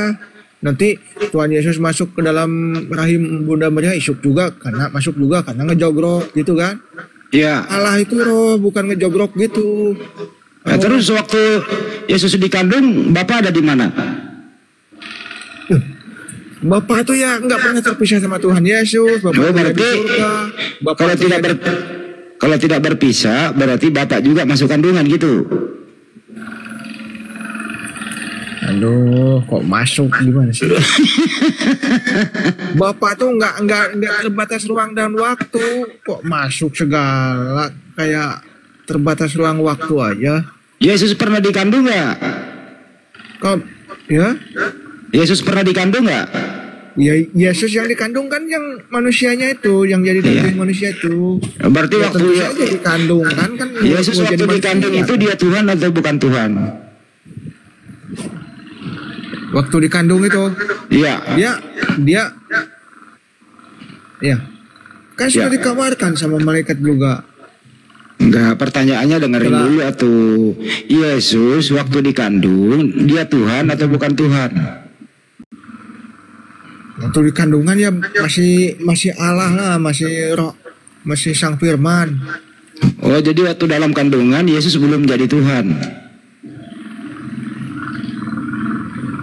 Nanti Tuhan Yesus masuk ke dalam rahim Bunda Maria masuk juga karena ngejogrok gitu kan? Iya. Allah itu roh, bukan ngejogrok gitu. Nah, terus waktu Yesus dikandung, Bapak ada di mana? Bapak tuh ya nggak pernah terpisah sama Tuhan Yesus. Bapak ada di surga. Bapak kalau tidak berpisah, berarti Bapak juga masuk kandungan gitu. Aduh, kok masuk gimana sih? Bapak tuh nggak terbatas ruang dan waktu, kok masuk segala kayak terbatas ruang waktu aja. Yesus pernah dikandung nggak? Kok ya? Yesus pernah dikandung nggak? Ya, Yesus yang dikandung kan yang manusianya itu, yang jadi daging manusia itu. Berarti ya, waktu saja dikandung kan Yesus waktu dikandung itu dia Tuhan atau bukan Tuhan? Waktu dikandung itu. Iya. Dia ya. Kan sudah dikabarkan sama malaikat juga. Enggak, pertanyaannya dengerin dulu atuh. Yesus waktu dikandung dia Tuhan atau bukan Tuhan? Waktu di kandungan ya masih Allah lah, masih roh, masih Sang Firman. Oh, jadi waktu dalam kandungan Yesus belum jadi Tuhan.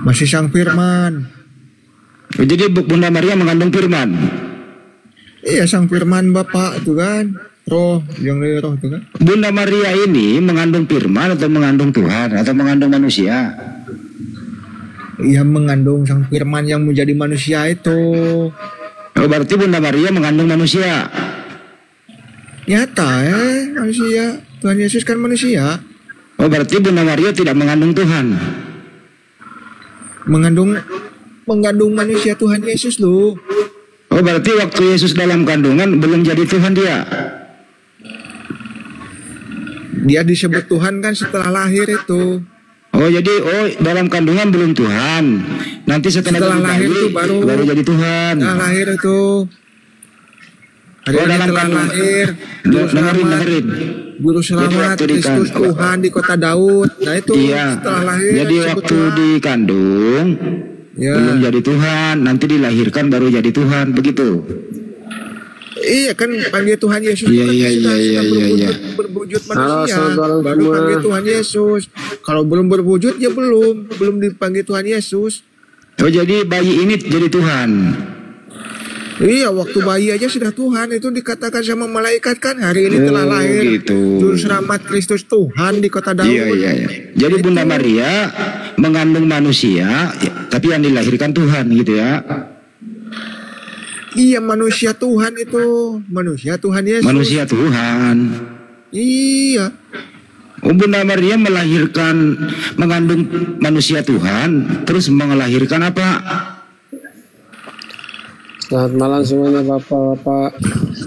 Masih Sang Firman. Oh, jadi Bunda Maria mengandung Firman. Iya, Sang Firman Bapak itu kan, roh yang dari roh itu kan. Bunda Maria ini mengandung Firman atau mengandung Tuhan atau mengandung manusia? Iya, mengandung Sang Firman yang menjadi manusia itu. Oh, berarti Bunda Maria mengandung manusia. Nyata manusia. Tuhan Yesus kan manusia. Oh, berarti Bunda Maria tidak mengandung Tuhan. Mengandung manusia Tuhan Yesus loh. Oh, berarti waktu Yesus dalam kandungan belum jadi Tuhan dia. Dia disebut Tuhan kan setelah lahir itu. Oh, jadi dalam kandungan belum Tuhan. Nanti setelah lahir itu baru jadi Tuhan. Setelah lahir itu. Setelah lahir. Dengerin. Guru selamat Kristus Tuhan di kota Daud. Nah itu setelah lahir. Jadi waktu dikandung belum jadi Tuhan. Nanti dilahirkan baru jadi Tuhan. Begitu. Iya kan panggil Tuhan Yesus sudah berwujud manusia baru panggil Tuhan Yesus. Kalau belum berwujud ya belum dipanggil Tuhan Yesus. Oh, jadi bayi ini jadi Tuhan. Iya, waktu bayi aja sudah Tuhan, itu dikatakan sama malaikat kan hari ini telah lahir Juru Selamat Kristus Tuhan di kota Daud. Iya. Jadi Bunda Maria mengandung manusia tapi yang dilahirkan Tuhan gitu ya. Iya, manusia Tuhan itu, manusia Tuhan Yesus. Manusia Tuhan. Iya. Oh, Bunda Maria mengandung manusia Tuhan, terus melahirkan apa? Selamat malam semuanya Bapak.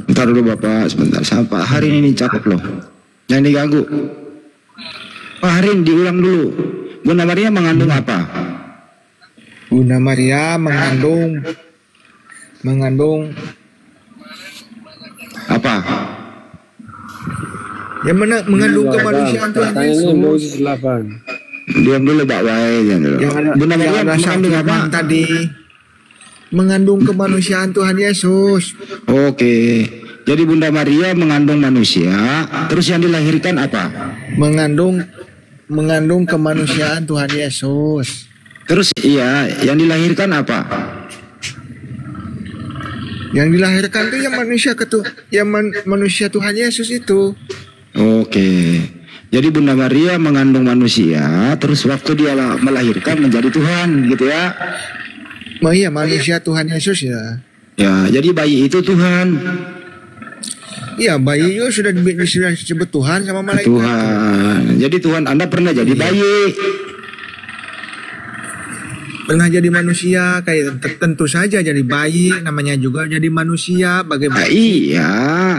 Bentar dulu Bapak, sebentar. Sampai hari ini cakep loh. Jangan diganggu. Pak Harin diulang dulu. Bunda Maria mengandung apa? Bunda Maria mengandung apa? Yang mengandung kemanusiaan Tuhan Yesus. Diam dulu Pak Wai. Yang ada, Bunda Maria yang ada mengandung apa? tadi mengandung kemanusiaan Tuhan Yesus. Oke. Jadi Bunda Maria mengandung manusia, terus yang dilahirkan apa? Mengandung kemanusiaan Tuhan Yesus. Terus iya, yang dilahirkan apa? Yang dilahirkan itu yang manusia Tuhan Yesus itu. Oke. Jadi Bunda Maria mengandung manusia, terus waktu dia melahirkan menjadi Tuhan, gitu ya? Oh iya, manusia Tuhan Yesus ya. Ya, jadi bayi itu Tuhan. Iya, bayi itu sudah disebut Tuhan sama malaikat. Tuhan. Jadi Tuhan Anda pernah jadi bayi. Pernah jadi manusia, kayak tentu saja jadi bayi, namanya juga jadi manusia. Bagaimana? Iya.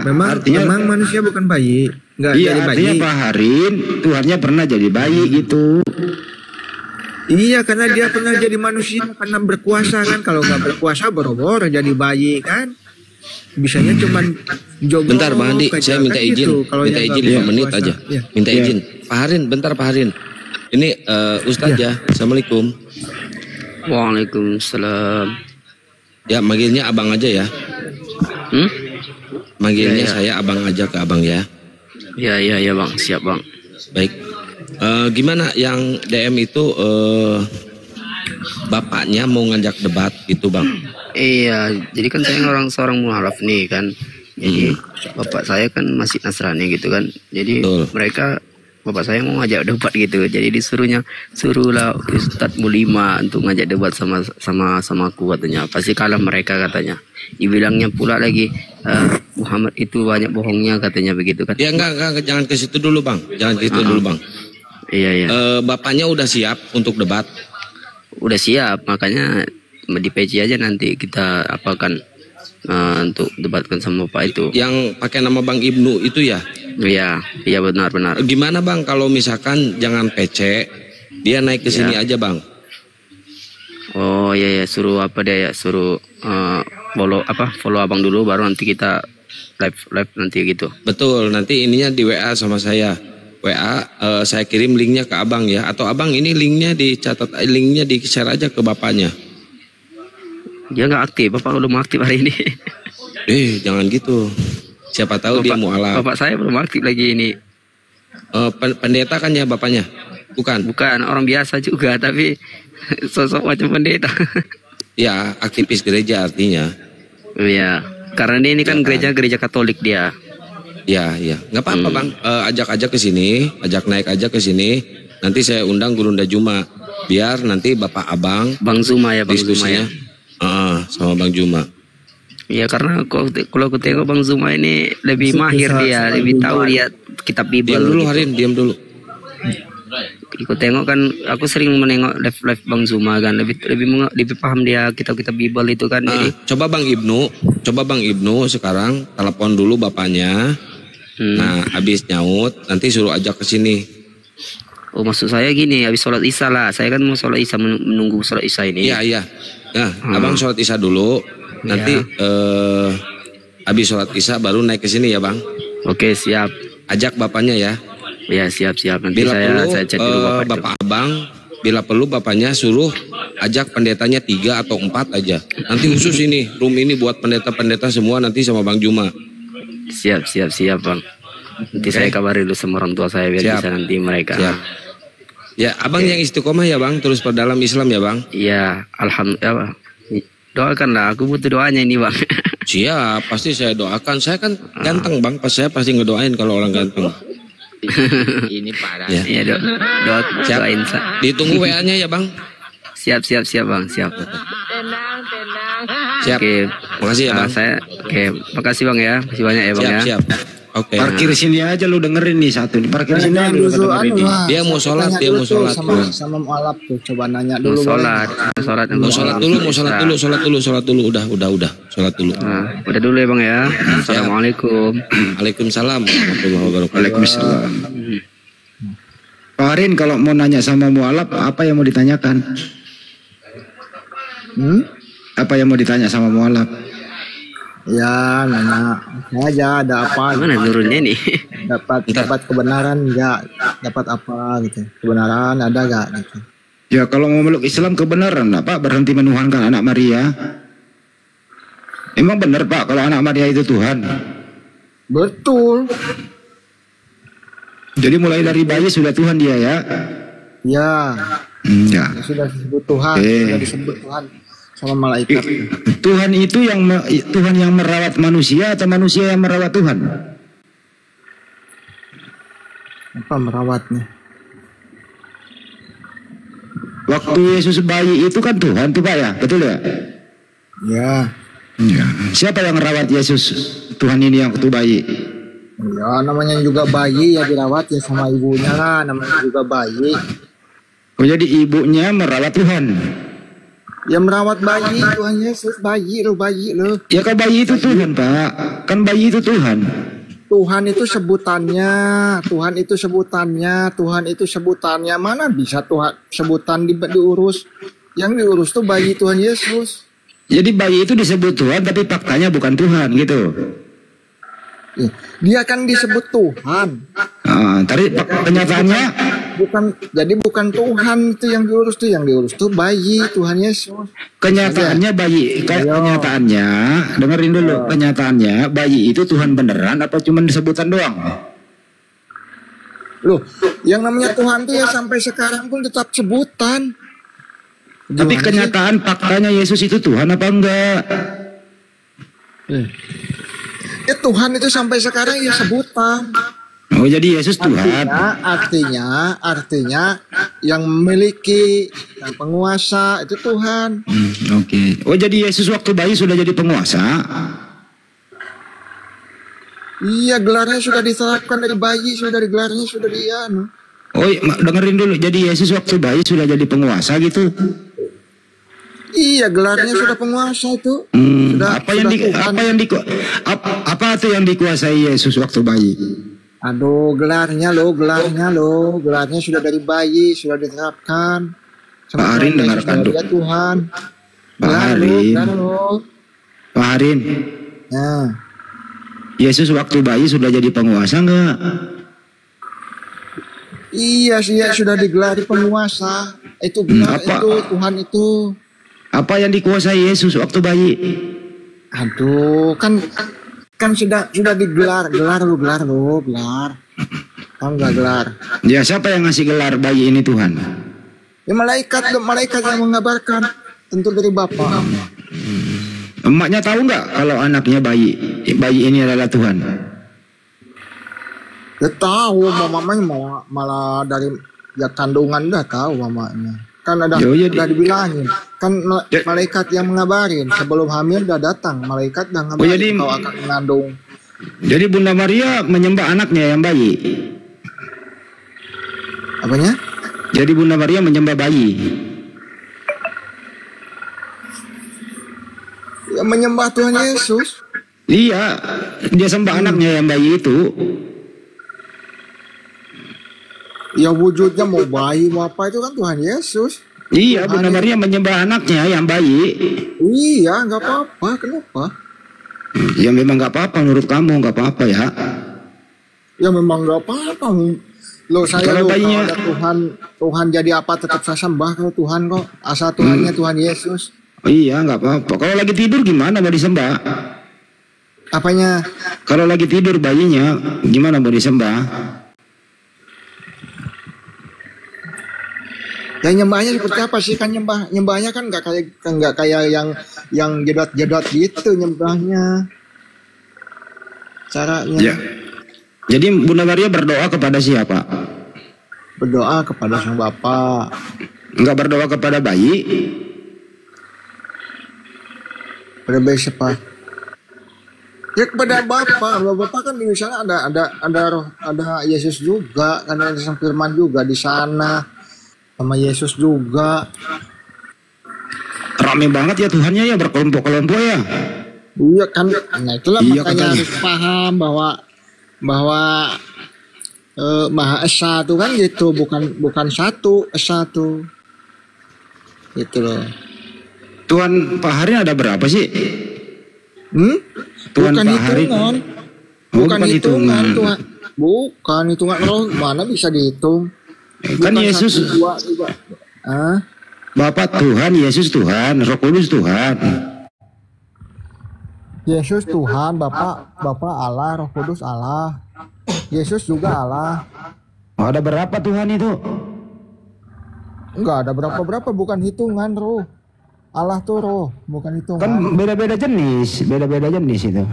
Memang manusia bukan bayi. Enggak Iya, jadi bayi. artinya Pak Harin, Tuhannya pernah jadi bayi gitu. Iya, karena dia pernah jadi manusia karena berkuasa kan. Kalau nggak berkuasa boro-boro jadi bayi kan. Bisanya cuman jogok. Bentar Bang Andi, saya minta kan izin. gitu. Kalau Minta yang izin nggak 5 menit berkuasa. aja. Ya. Minta izin. Pak Harin, bentar Pak Harin. Ini Ustazah, Assalamualaikum. Waalaikumsalam. Ya, manggilnya abang aja ya. Manggilnya saya abang aja ke abang ya. Ya Bang, siap Bang. Baik. Gimana yang DM itu bapaknya mau ngajak debat gitu Bang? Iya, jadi kan saya seorang mualaf nih kan. Jadi bapak saya kan masih Nasrani gitu kan. Jadi Betul. bapak saya mau ngajak debat gitu. Jadi suruhlah Ustadz Mulima untuk ngajak debat sama aku katanya. Pasti kalah mereka katanya. Dibilangnya pula lagi Muhammad itu banyak bohongnya katanya begitu kan. Ya enggak, jangan ke situ dulu Bang. Jangan ke situ dulu Bang. Iya. Bapaknya udah siap untuk debat? Udah siap, makanya di PC aja nanti kita apakan untuk debatkan sama Bapak itu. Yang pakai nama Bang Ibnu itu ya? Iya benar. Gimana Bang kalau misalkan jangan PC, dia naik ke sini aja Bang? Oh iya, suruh apa dia ya, suruh follow abang dulu baru nanti kita live nanti gitu. Betul, nanti ininya di WA sama saya. WA saya kirim linknya ke abang ya, atau abang ini linknya dicatat, linknya di share aja ke bapaknya. Dia nggak aktif, bapak belum aktif hari ini. Jangan gitu. Siapa tahu dia mualaf. Bapak saya belum aktif lagi ini. Pendeta kan ya bapaknya? Bukan Orang biasa juga tapi sosok macam pendeta. Ya, aktivis gereja artinya. Iya, karena dia ini kan gereja Katolik dia. Ya, nggak apa-apa Bang. Ajak aja ke sini, naik aja ke sini. Nanti saya undang Gurunda Juma, biar nanti bapak abang, Bang Zuma ya, Bang Zuma ya. Sama Bang Juma. Iya, karena kalau aku tengok Bang Zuma ini lebih mahir dia, lebih tahu dia kitab Bible. Diam dulu gitu. Harin, diam dulu. Aku tengok kan, aku sering menengok live Bang Zuma kan, lebih paham dia kitab-kitab Bible itu kan. Jadi Coba Bang Ibnu sekarang telepon dulu bapaknya. Nah, habis nyaut nanti suruh ajak ke sini. Oh, maksud saya gini, habis sholat isya lah. Saya kan mau sholat isya, menunggu sholat isya ini. Iya. Nah, abang sholat isya dulu. Nanti habis sholat isya baru naik ke sini ya Bang. Oke, siap. Ajak bapaknya ya. Ya, siap. Nanti Bila saya chat dulu bapak abang. Bila perlu bapaknya suruh ajak pendetanya 3 atau 4 aja. Nanti khusus ini, room ini buat pendeta-pendeta semua nanti sama Bang Juma. Siap Bang. Nanti saya kabari dulu sama orang tua saya biar bisa nanti mereka. Siap. Ya, abang yang istiqomah ya Bang, terus perdalam Islam ya Bang. Iya, alhamdulillah. Doakanlah, aku butuh doanya ini Bang. Siap, pasti saya doakan. Saya kan ganteng Bang, saya pasti ngedoain kalau orang ganteng. Ini parah. Ya. Iya, doain. Ditunggu WA-nya ya Bang. Siap Bang, siap. Siap. Oke, makasih ya Bang. Makasih Bang ya. Makasih banyak ya Bang ya. Siap. Oke. Parkir sini aja lu dengerin nih satu. Parkir sini aja lu dengerin. Dia mau sholat. Sama mualaf tuh, coba nanya dulu. Mau sholat Mau sholat dulu. Udah. Sholat dulu. Udah dulu ya Bang ya. Assalamualaikum. Waalaikumsalam warahmatullahi wabarakatuh. Waalaikumsalam. Pak Arin, kalau mau nanya sama mualaf, apa yang mau ditanyakan? Apa yang mau ditanya sama mualaf? Ya, nanya aja ada apa. Mana turunnya nih? dapat kebenaran enggak, dapat apa gitu, kebenaran ada enggak gitu. Ya kalau mau meluk Islam kebenaran lah Pak, berhenti menuhankan anak Maria. Emang benar Pak kalau anak Maria itu Tuhan? Betul. Jadi mulai dari bayi sudah Tuhan dia ya? Ya. Ya. Sudah disebut Tuhan, sudah disebut Tuhan sama malaikat. Tuhan itu Tuhan yang merawat manusia atau manusia yang merawat Tuhan? Apa merawatnya? Waktu Yesus bayi itu kan Tuhan tuh Pak ya, betul ya? Ya. Ya. Siapa yang merawat Yesus? Tuhan ini yang waktu bayi. Ya namanya juga bayi ya dirawat ya sama ibunya lah, namanya juga bayi. Oh jadi ibunya merawat Tuhan? Ya merawat bayi, Tuhan Yesus, bayi lo. Ya kan bayi itu Tuhan Pak, kan bayi itu Tuhan. Tuhan itu sebutannya, Tuhan itu sebutannya, mana bisa Tuhan sebutan diurus? Yang diurus tuh bayi Tuhan Yesus. Jadi bayi itu disebut Tuhan tapi faktanya bukan Tuhan gitu. Dia kan disebut Tuhan. Tapi kenyataannya bukan Tuhan itu yang diurus tuh bayi Tuhan Yesus. Kenyataannya bayi, kenyataannya dengerin dulu, kenyataannya bayi itu Tuhan beneran apa cuma sebutan doang? Loh, yang namanya Tuhan tuh ya sampai sekarang pun tetap sebutan. Tapi kenyataan faktanya Yesus itu Tuhan apa enggak? Ya Tuhan itu sampai sekarang ya sebutan. Oh jadi Yesus Tuhan. Artinya yang memiliki, yang penguasa itu Tuhan. Oke. Oh jadi Yesus waktu bayi sudah jadi penguasa? Iya, gelarnya sudah diterapkan dari bayi, gelarnya sudah Oh dengerin dulu, jadi Yesus waktu bayi sudah jadi penguasa gitu? Iya, gelarnya sudah penguasa itu. Apa tuh yang dikuasai Yesus waktu bayi? Aduh, gelarnya sudah dari bayi, sudah diterapkan. Pak Harin dengarkan dulu. Tuhan. Pak Harin. Nah. Yesus waktu bayi sudah jadi penguasa enggak? Iya sih, sudah digelari penguasa. Itu gelar itu Tuhan itu. Apa yang dikuasai Yesus waktu bayi? Aduh, kan sudah digelar. Tahu nggak gelar? Ya siapa yang ngasih gelar bayi ini Tuhan? Ya malaikat yang mengabarkan, tentu dari Bapa. Emaknya tahu nggak kalau anaknya bayi ini adalah Tuhan? Ya tahu, mamanya malah dari kandungan udah tahu mamanya. Kan udah dibilangin. Kan malaikat yang mengabarin sebelum hamil udah datang, malaikat udah ngabarin kalau akan mengandung. Jadi Bunda Maria menyembah anaknya yang bayi. Apanya? Jadi Bunda Maria menyembah bayi. Ya menyembah Tuhan Yesus. Iya, dia sembah anaknya yang bayi itu. Ya wujudnya mau bayi mau apa itu kan Tuhan Yesus. Iya, Bunda Maria menyembah anaknya yang bayi. Iya, nggak apa-apa. Kenapa? Ya memang nggak apa-apa menurut kamu, nggak apa-apa ya. Ya memang nggak apa-apa. Kalau bayinya ada Tuhan jadi apa tetap saya sembah kalau Tuhan kok. Asal Tuhannya Tuhan Yesus. Iya, nggak apa-apa. Kalau lagi tidur gimana mau disembah? Apanya? Kalau lagi tidur bayinya gimana mau disembah? Ya nyembahnya seperti apa sih, kan nyembahnya kan nggak kayak yang jedot gitu nyembahnya caranya. Ya. Jadi Bunda Maria berdoa kepada siapa? Berdoa kepada Sang Bapa. Enggak berdoa kepada bayi? Pada bayi siapa? Ya kepada Bapa kan di sana ada Yesus juga, kan ada Sang Firman juga di sana. Sama Yesus juga. Rame banget ya Tuhannya ya, berkelompok-kelompok ya. Iya kan, nah itulah makanya harus paham bahwa Maha Esa itu kan gitu, bukan satu Esa tuh. Gitu loh. Tuhan Pak Harin ada berapa sih? Tuhan Pak Harin. Bukan hitungan. Bukan hitungan roh, mana bisa dihitung? Kan Bukan Yesus, 1, 2, 3. Ah, Bapa Tuhan, Yesus Tuhan, Roh Kudus Tuhan. Yesus Tuhan, Bapa Allah, Roh Kudus Allah. Yesus juga Allah. Oh, ada berapa Tuhan itu? Enggak ada berapa-berapa, bukan hitungan roh. Allah tuh roh, bukan hitungan. Kan beda-beda jenis itu.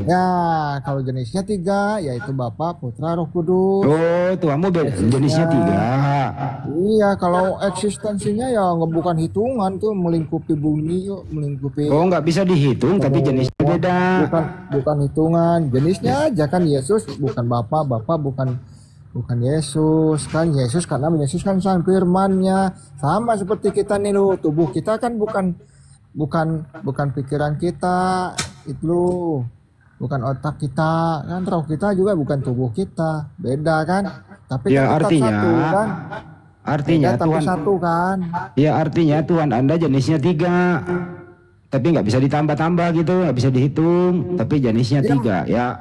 Ya, kalau jenisnya 3, yaitu Bapa, Putra, Roh Kudus. Oh, Tuhanmu jenisnya 3. Iya, kalau eksistensinya ya bukan hitungan tuh, melingkupi bumi, yuk, melingkupi. Oh, nggak bisa dihitung, tapi jenisnya beda. Bukan hitungan, jenisnya aja kan Yesus bukan Bapa bukan Yesus kan. Yesus karena Yesus kan sang firman-Nya, sama seperti kita nih loh, tubuh kita kan bukan pikiran kita itu loh, bukan otak kita kan, roh kita juga bukan tubuh kita, beda kan, tapi Ya, kan tetap artinya- satu kan, Artinya beda, tapi Tuhan, satu kan. ya artinya Tuhan Anda jenisnya 3. Tapi nggak bisa ditambah-tambah gitu, nggak bisa dihitung. Tapi jenisnya 3 ya.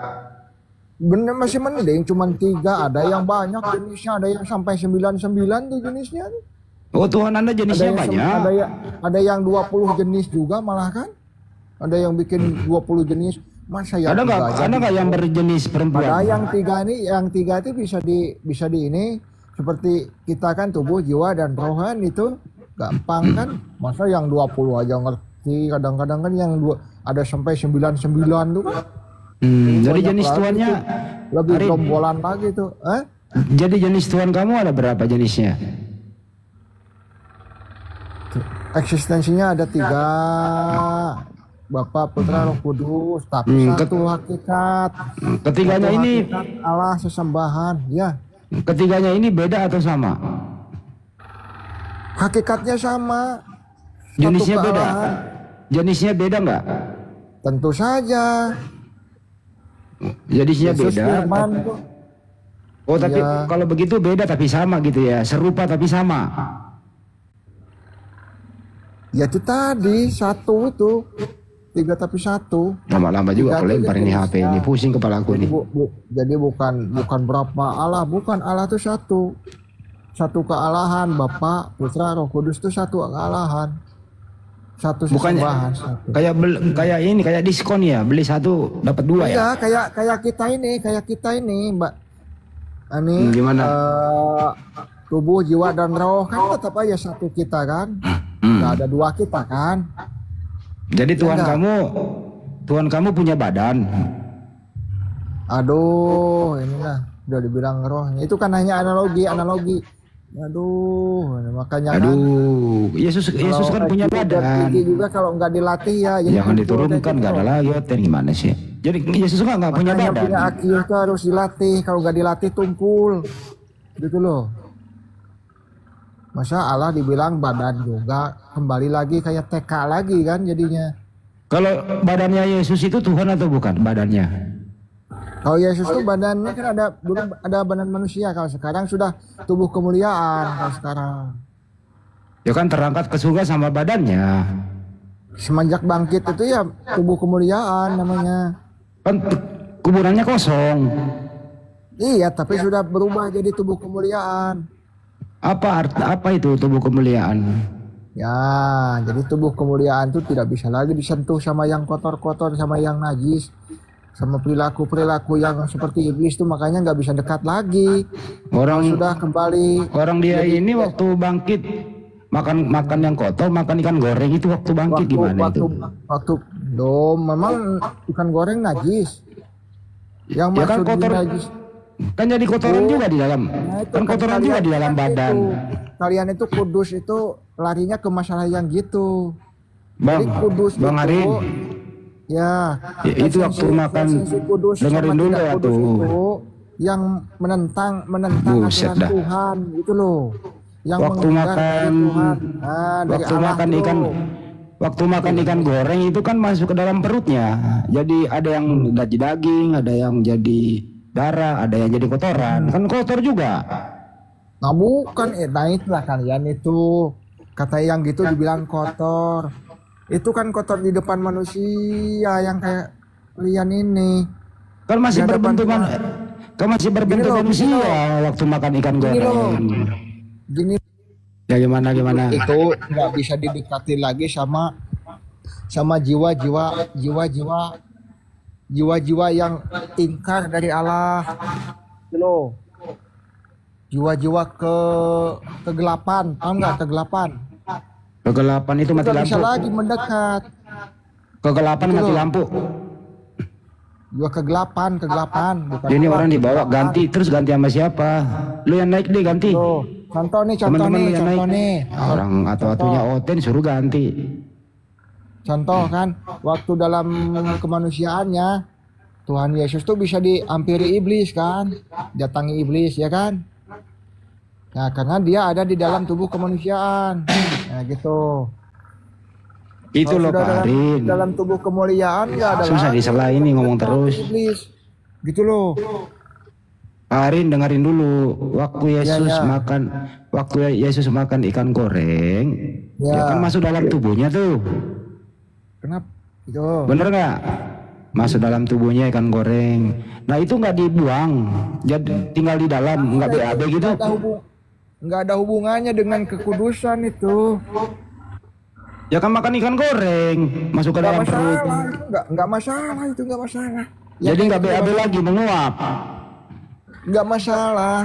Bener, masih mending cuman 3, ada yang banyak jenisnya, ada yang sampai 99 tuh jenisnya. Oh, Tuhan Anda jenisnya banyak. Ada yang 20 jenis juga malah kan. Ada yang bikin 20 jenis. Masa yang Ada tiga aja nggak yang berjenis perempuan? Ada yang 3 nih, yang 3 itu bisa di ini, seperti kita kan tubuh, jiwa dan rohan itu gampang kan. Masa yang 20 aja ngerti, kadang-kadang kan yang ada sampai 99 tuh. Jadi Banyak jenis lagi Tuhannya tuh. Lebih Arin, rombolan lagi tuh. jadi jenis Tuhan kamu ada berapa jenisnya? Eksistensinya ada 3, Bapa, Putra, Roh Kudus, tapi satu hakikat. Ketiganya Satu ini hakikat Allah sesembahan, ya. ketiganya ini beda atau sama? Hakikatnya sama. Satu Jenisnya beda. kealahan. Jenisnya beda nggak? Tentu saja. Jenisnya Yesus beda. firman tuh. Oh, tapi Iya. kalau begitu beda tapi sama gitu ya. Serupa tapi sama. Ya itu tadi satu itu 3 tapi 1. Lama-lama juga Tiga kalau lempar ini jenis. HP ini pusing kepala aku nih. Jadi bukan berapa Allah, bukan, Allah itu satu. Satu kealahan, Bapa, Putra, Roh Kudus itu satu kealahan. Satu Bukannya sesembahan, satu. kayak diskon ya, beli 1 dapat 2 ya. Iya, kayak kita ini, Mbak. Ini Gimana? tubuh, jiwa dan roh kan tetap aja satu kita kan. Nggak ada 2 kita kan. Jadi Tuhan kamu punya badan. Aduh, inilah udah dibilang rohnya. Itu kan hanya analogi. Aduh, makanya kan. Aduh, Yesus kan punya badan. Tinggi juga kalau nggak dilatih ya. Jadi Jangan tumpul diturunkan, deh, nggak ada lagi hotel gimana sih? Jadi Yesus kan nggak punya Makanya badan. punya akil itu harus dilatih. Kalau nggak dilatih tumpul, gitu loh. Masa Allah dibilang badan juga, kembali lagi kayak TK lagi kan jadinya. Kalau badannya Yesus itu Tuhan atau bukan badannya? Kalau Yesus tuh badannya kan dulu ada badan manusia, kalau sekarang sudah tubuh kemuliaan kalau sekarang. Ya kan terangkat ke surga sama badannya. Semenjak bangkit itu ya tubuh kemuliaan namanya. Kan kuburannya kosong. Iya, tapi sudah berubah jadi tubuh kemuliaan. Apa itu tubuh kemuliaan? Ya, jadi tubuh kemuliaan itu tidak bisa lagi disentuh sama yang kotor-kotor, sama yang najis, sama perilaku-perilaku yang seperti iblis itu, makanya nggak bisa dekat lagi. Orang Sudah kembali. Orang dia ini waktu bangkit makan yang kotor, makan ikan goreng itu waktu bangkit gimana itu? Memang ikan goreng najis. Yang Ya kan maksud kotor, najis. kan jadi kotoran juga di dalam. Nah, itu Kan kotoran juga di dalam badan. Kalian itu kudus itu larinya ke masalah yang gitu. Bang, Jadi kudus Bang itu, Arin, ya, itu waktu makan, esensi kudus dengerin sama dulu tidak ya kudus tuh. itu yang menentang Buset aturan dah. Tuhan gitu loh. Yang Waktu menghindar dari makan, Tuhan. Nah, dari waktu Allah makan tuh. waktu makan ikan goreng itu kan masuk ke dalam perutnya. Jadi ada yang jadi daging, ada yang jadi darah, ada yang jadi kotoran. Kan kotor juga. Nah bukan, naiklah kalian itu. Kata yang gitu dibilang kotor. Itu kan kotor di depan manusia yang kayak kalian ini. Kan masih Di hadapan berbentuk Tuhan. Kau masih berbentuk manusia waktu makan ikan Gini loh. goreng. Gini, Ya gimana? itu nggak bisa didekati lagi sama jiwa-jiwa yang ingkar dari Allah. Gitu loh. Jiwa-jiwa kegelapan, paham nggak kegelapan? Kegelapan itu mati Nggak bisa lampu. lagi mendekat. Kegelapan Gitu mati loh. lampu. Jiwa kegelapan, bukan Ini gelap, orang dibawa kegelapan. ganti terus ganti sama siapa? Lu yang naik deh ganti. Tuh, contoh nih, Teman-teman lu yang contoh naik. nih. Orang atunya Oten suruh ganti. Contoh kan, waktu dalam kemanusiaannya Tuhan Yesus tuh bisa dihampiri iblis kan, datangi iblis ya kan. Nah, karena dia ada di dalam tubuh kemanusiaan. Nah, gitu. Itu Kalau loh sudah Pak Arin. dalam tubuh kemuliaan nggak ada Susah lagi disela ini ngomong datangi terus. iblis. Gitu loh. Pak Arin dengerin dulu. Waktu Yesus ya. Yesus makan ikan goreng, Ya. ya kan masuk dalam tubuhnya tuh. Kenapa? Gitu. Bener nggak? Masuk dalam tubuhnya ikan goreng. Nah itu nggak dibuang, jadi tinggal di dalam, nggak BAB gitu. Nggak ada hubungannya dengan kekudusan itu. Ya kan makan ikan goreng, masuk ke Nggak dalam perut. masalah, itu nggak masalah, itu nggak masalah. Jadi nggak BAB lagi menguap. Nggak masalah,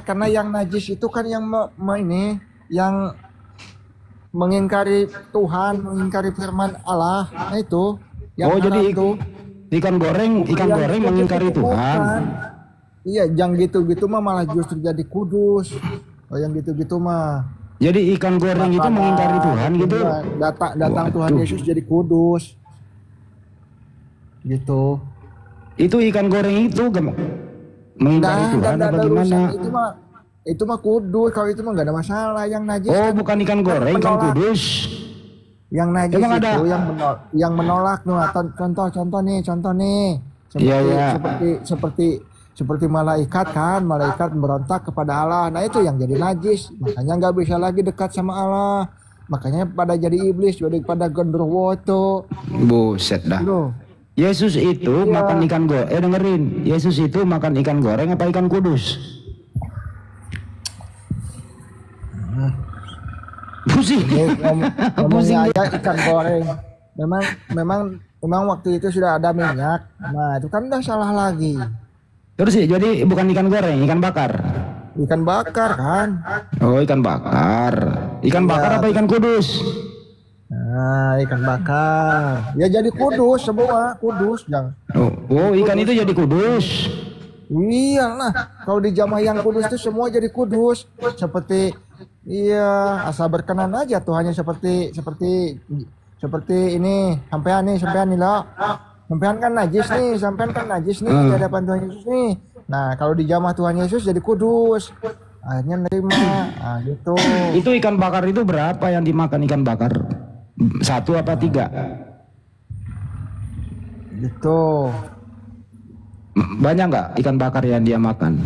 karena yang najis itu kan yang yang mengingkari Tuhan, mengingkari firman Allah. Nah itu yang Oh jadi haram tuh. ikan goreng Yang mengingkari gitu-gitu Tuhan. bukan. Iya, yang gitu-gitu mah malah justru jadi kudus. Oh, yang gitu-gitu mah Jadi ikan goreng itu mengingkari Tuhan gitu. datang Tuhan Waduh. Yesus jadi kudus. Gitu. Itu ikan goreng itu mengingkari Tuhan apa gimana? Itu mah kudus. Kalau itu mah nggak ada masalah. Yang najis Oh kan bukan ikan goreng, ikan menolak. kudus. Yang najis Emang itu ada? yang menolak nih. Contoh nih. Iya, iya. Seperti malaikat kan, malaikat berontak kepada Allah. Nah itu yang jadi najis, makanya nggak bisa lagi dekat sama Allah. Makanya pada jadi iblis, pada genderuwo. Buset dah. Loh, Yesus itu makan ikan goreng. Dengerin, Yesus itu makan ikan goreng apa ikan kudus? Pusing. ngomongnya aja ikan goreng. Memang waktu itu sudah ada minyak. Nah itu kan udah salah lagi. Terus sih, jadi bukan ikan goreng, ikan bakar. Ikan bakar kan. Oh ikan bakar. Ikan bakar apa ikan kudus? Nah, ikan bakar. Ya jadi kudus semua, kudus jangan. Oh ikan itu jadi kudus. Iyalah, kalau di jamaah yang kudus itu semua jadi kudus. Seperti asal berkenan aja Tuhannya seperti ini, sampean nih lah. Sampean kan najis nih di hadapan Tuhan Yesus nih. Nah, kalau di jamaah Tuhan Yesus jadi kudus. Akhirnya nerima. Nah, gitu. Itu ikan bakar itu berapa yang dimakan ikan bakar? 1 apa 3? Gitu. Banyak nggak ikan bakar yang dia makan?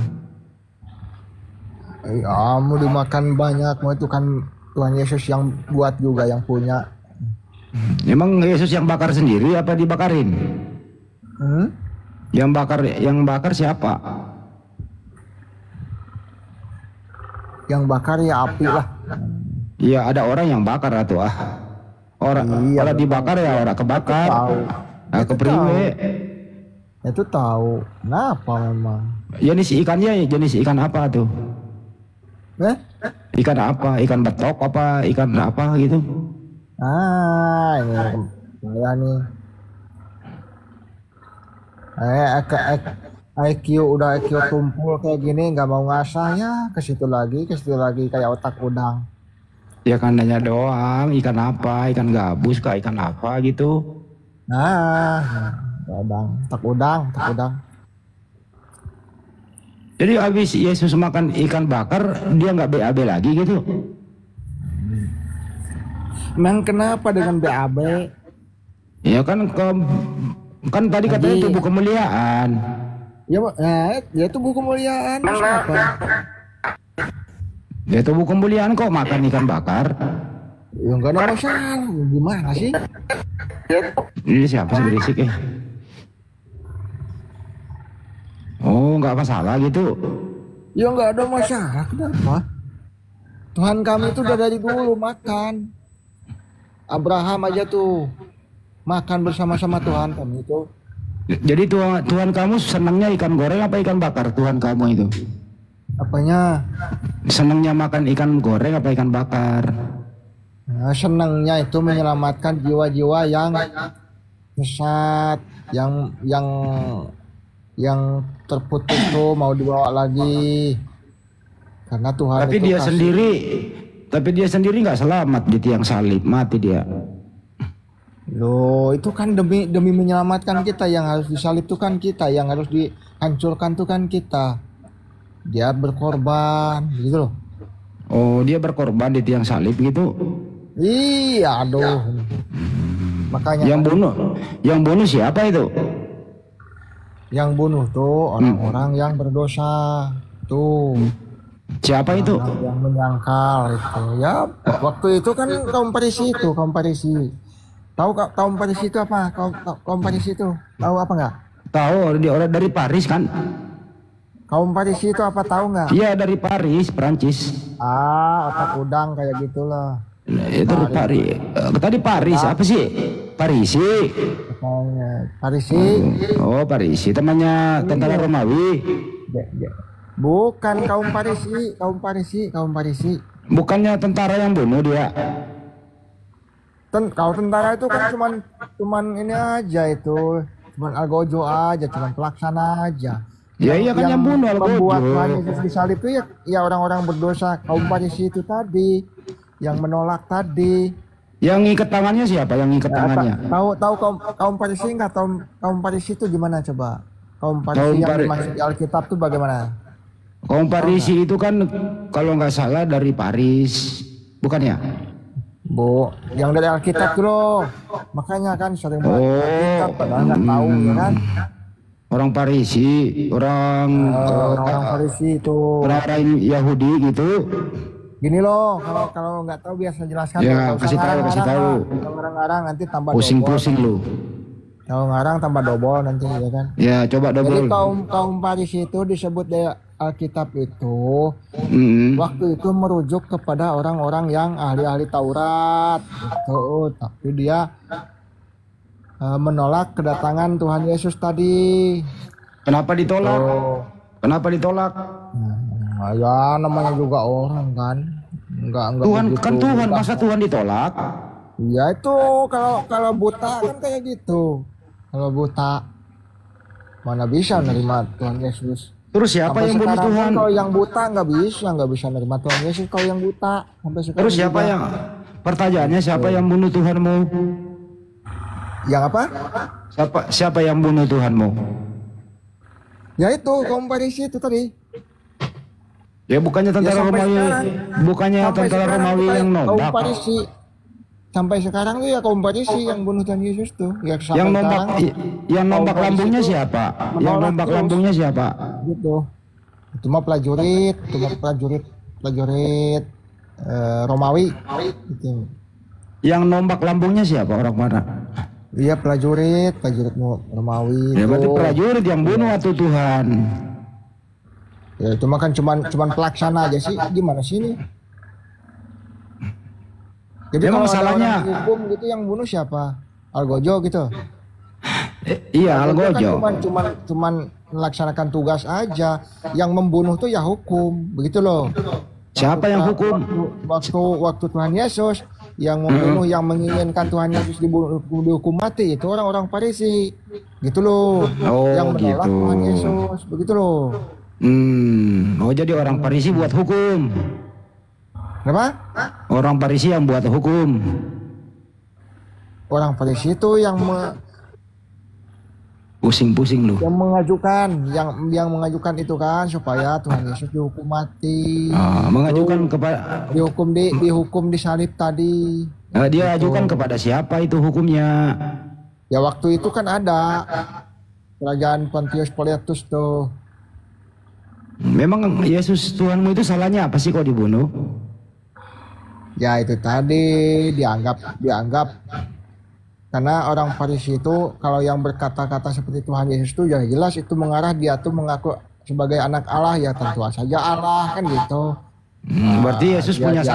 Ya, mau dimakan banyak, mau itu kan Tuhan Yesus yang buat juga, yang punya. Emang Yesus yang bakar sendiri apa dibakarin? Yang bakar siapa? Yang bakar ya api lah. Iya ada orang yang bakar atau orang Iya, kalau dibakar ya orang kebakar. Tahu. Nah, kepriwe. Itu tahu. Kenapa memang? Jenis ikannya jenis ikan apa tuh? Ikan apa? Ikan betok apa? Ikan apa gitu? Ah, ini saya nih. IQ tumpul kayak gini, nggak mau ngasah ya, ke situ lagi kayak otak udang. Ya kan nanya doang, ikan apa? Ikan gabus kah? Ikan apa gitu? Nah, otak udang. Jadi habis Yesus makan ikan bakar, dia nggak BAB lagi gitu? Memang kenapa dengan BAB? Ya kan tadi katanya tubuh kemuliaan. Ya tubuh kemuliaan. Kenapa? Ya tubuh kemuliaan kok makan ikan bakar? Ya nggak ada masalah. Gimana sih? Ini siapa sih berisik Oh, nggak masalah gitu. Ya nggak ada masalah, kenapa? Tuhan kami itu udah dari dulu makan. Abraham aja tuh makan bersama-sama Tuhan kami itu. Jadi Tuhan kamu senangnya ikan goreng apa ikan bakar Tuhan kamu itu? Apanya? Senangnya makan ikan goreng apa ikan bakar? Nah, senangnya itu menyelamatkan jiwa-jiwa yang sesat, yang terputus tuh mau dibawa lagi. Karena Tuhan Tapi itu dia kasih. sendiri nggak selamat di tiang salib, mati dia. Loh, itu kan demi menyelamatkan kita. Yang harus disalib itu kan kita, yang harus dihancurkan itu kan kita. Dia berkorban gitu loh. Oh, dia berkorban di tiang salib gitu. Iya, aduh. Makanya Yang bunuh siapa itu? yang bunuh tuh orang-orang yang berdosa. Tuh. Siapa itu? Orang yang menyangkal itu. Ya, waktu itu kan kaum Farisi. Tahu kaum Farisi itu apa? Kaum Farisi itu tahu apa enggak? Tahu, dia orang dari Paris kan? Kaum Farisi itu apa tahu nggak? Iya, dari Paris, Prancis. Otak udang kayak gitulah. Nah, itu dari Paris. Tadi Paris apa sih? Parisi. Makanya Farisi. Oh, Parisi, temannya tentara Romawi. Bukan kaum Farisi. Bukannya tentara yang bunuh dia. Kalau tentara itu kan cuman ini aja itu, cuman algojo aja, cuman pelaksana aja. Ya iya kan yang bunuh Membuat algojo. Tuhan Yesus disalib itu ya orang-orang berdosa kaum Farisi itu tadi, yang menolak tadi. Yang ngikat tangannya siapa? Yang ngikat tangannya? Tahu kaum Farisi nggak? Kaum Farisi itu gimana coba? Kaum Farisi yang dimaksud di Alkitab itu bagaimana? Kaum Parisi itu kan kalau nggak salah dari Paris, bukan ya? Bu, yang dari Alkitab tuh loh. Makanya kan sering banget Alkitab padahal nggak tahu ya kan? Orang Parisi, Orang-orang Farisi itu. orang Yahudi gitu. Gini loh, kalau nggak tahu biasa jelaskan. Ya, Nggak usah kasih tahu. ngarang-ngarang lah. Kalau ngarang-ngarang nanti tambah Pusing-pusing lu. double. Kalau ngarang tambah double nanti ya kan. Ya, coba Jadi double. kaum Farisi itu disebut di Alkitab itu waktu itu merujuk kepada orang-orang yang ahli-ahli Taurat gitu. Tapi dia menolak kedatangan Tuhan Yesus tadi. Kenapa ditolak? Kenapa ditolak? Ya namanya juga orang kan. Enggak Tuhan begitu. kan Tuhan, masa Tuhan ditolak? Ya itu kalau buta kan kayak gitu. Kalau buta mana bisa nerima Tuhan Yesus. Terus siapa Sampai yang bunuh sekarang Tuhan? kan kalau yang buta nggak bisa nerima Tuhan Yesus kalau yang buta sampai sekarang. Terus siapa juga. yang pertanyaannya siapa yang bunuh Tuhanmu? Yang apa? Siapa yang bunuh Tuhanmu? Ya itu kaum Farisi itu tadi. Ya bukannya tentara sampai Romawi, sekarang. bukannya Sampai tentara sekarang Romawi tuh yang kaum nombak. Farisi. Sampai sekarang tuh ya kaum Farisi yang bunuh Tuhan Yesus tuh. Ya, sampai Yang nombak sekarang, yang nombak kaum Farisi lambungnya itu siapa? Yang menolak nombak terus. lambungnya siapa? Gitu. Itu mah prajurit Romawi gitu. Yang nombak lambungnya siapa? Orang mana? Iya prajurit Romawi. Ya berarti itu. prajurit yang bunuh atau Tuhan? Ya itu mah kan cuman pelaksana aja sih. Gimana sih ini? Jadi Emang kalau ada masalahnya orang dihukum gitu yang bunuh siapa? Algojo gitu. iya Algojo algojo. kan cuman melaksanakan tugas aja. Yang membunuh tuh ya hukum, begitu loh. Siapa yang hukum? Waktu Tuhan Yesus yang membunuh, yang menginginkan Tuhan Yesus dihukum mati itu orang-orang Farisi, gitu loh. Oh, yang menolak gitu. Tuhan Yesus, begitu loh. Oh jadi orang Parisi buat hukum. Kenapa? Orang Parisi yang buat hukum. Orang Farisi itu yang Pusing-pusing lu. mengajukan, yang mengajukan itu kan supaya Tuhan Yesus dihukum mati. Mengajukan kepada Dihukum disalib tadi. dia ajukan kepada siapa itu hukumnya? Ya waktu itu kan ada kerajaan Pontius Pilatus tuh. Memang Yesus Tuhanmu itu salahnya apa sih kok dibunuh? Karena orang Farisi itu kalau yang berkata-kata seperti Tuhan Yesus itu ya jelas itu mengarah dia tuh mengaku sebagai anak Allah, ya tentu saja Allah kan gitu. Berarti Yesus Dia- punya dia-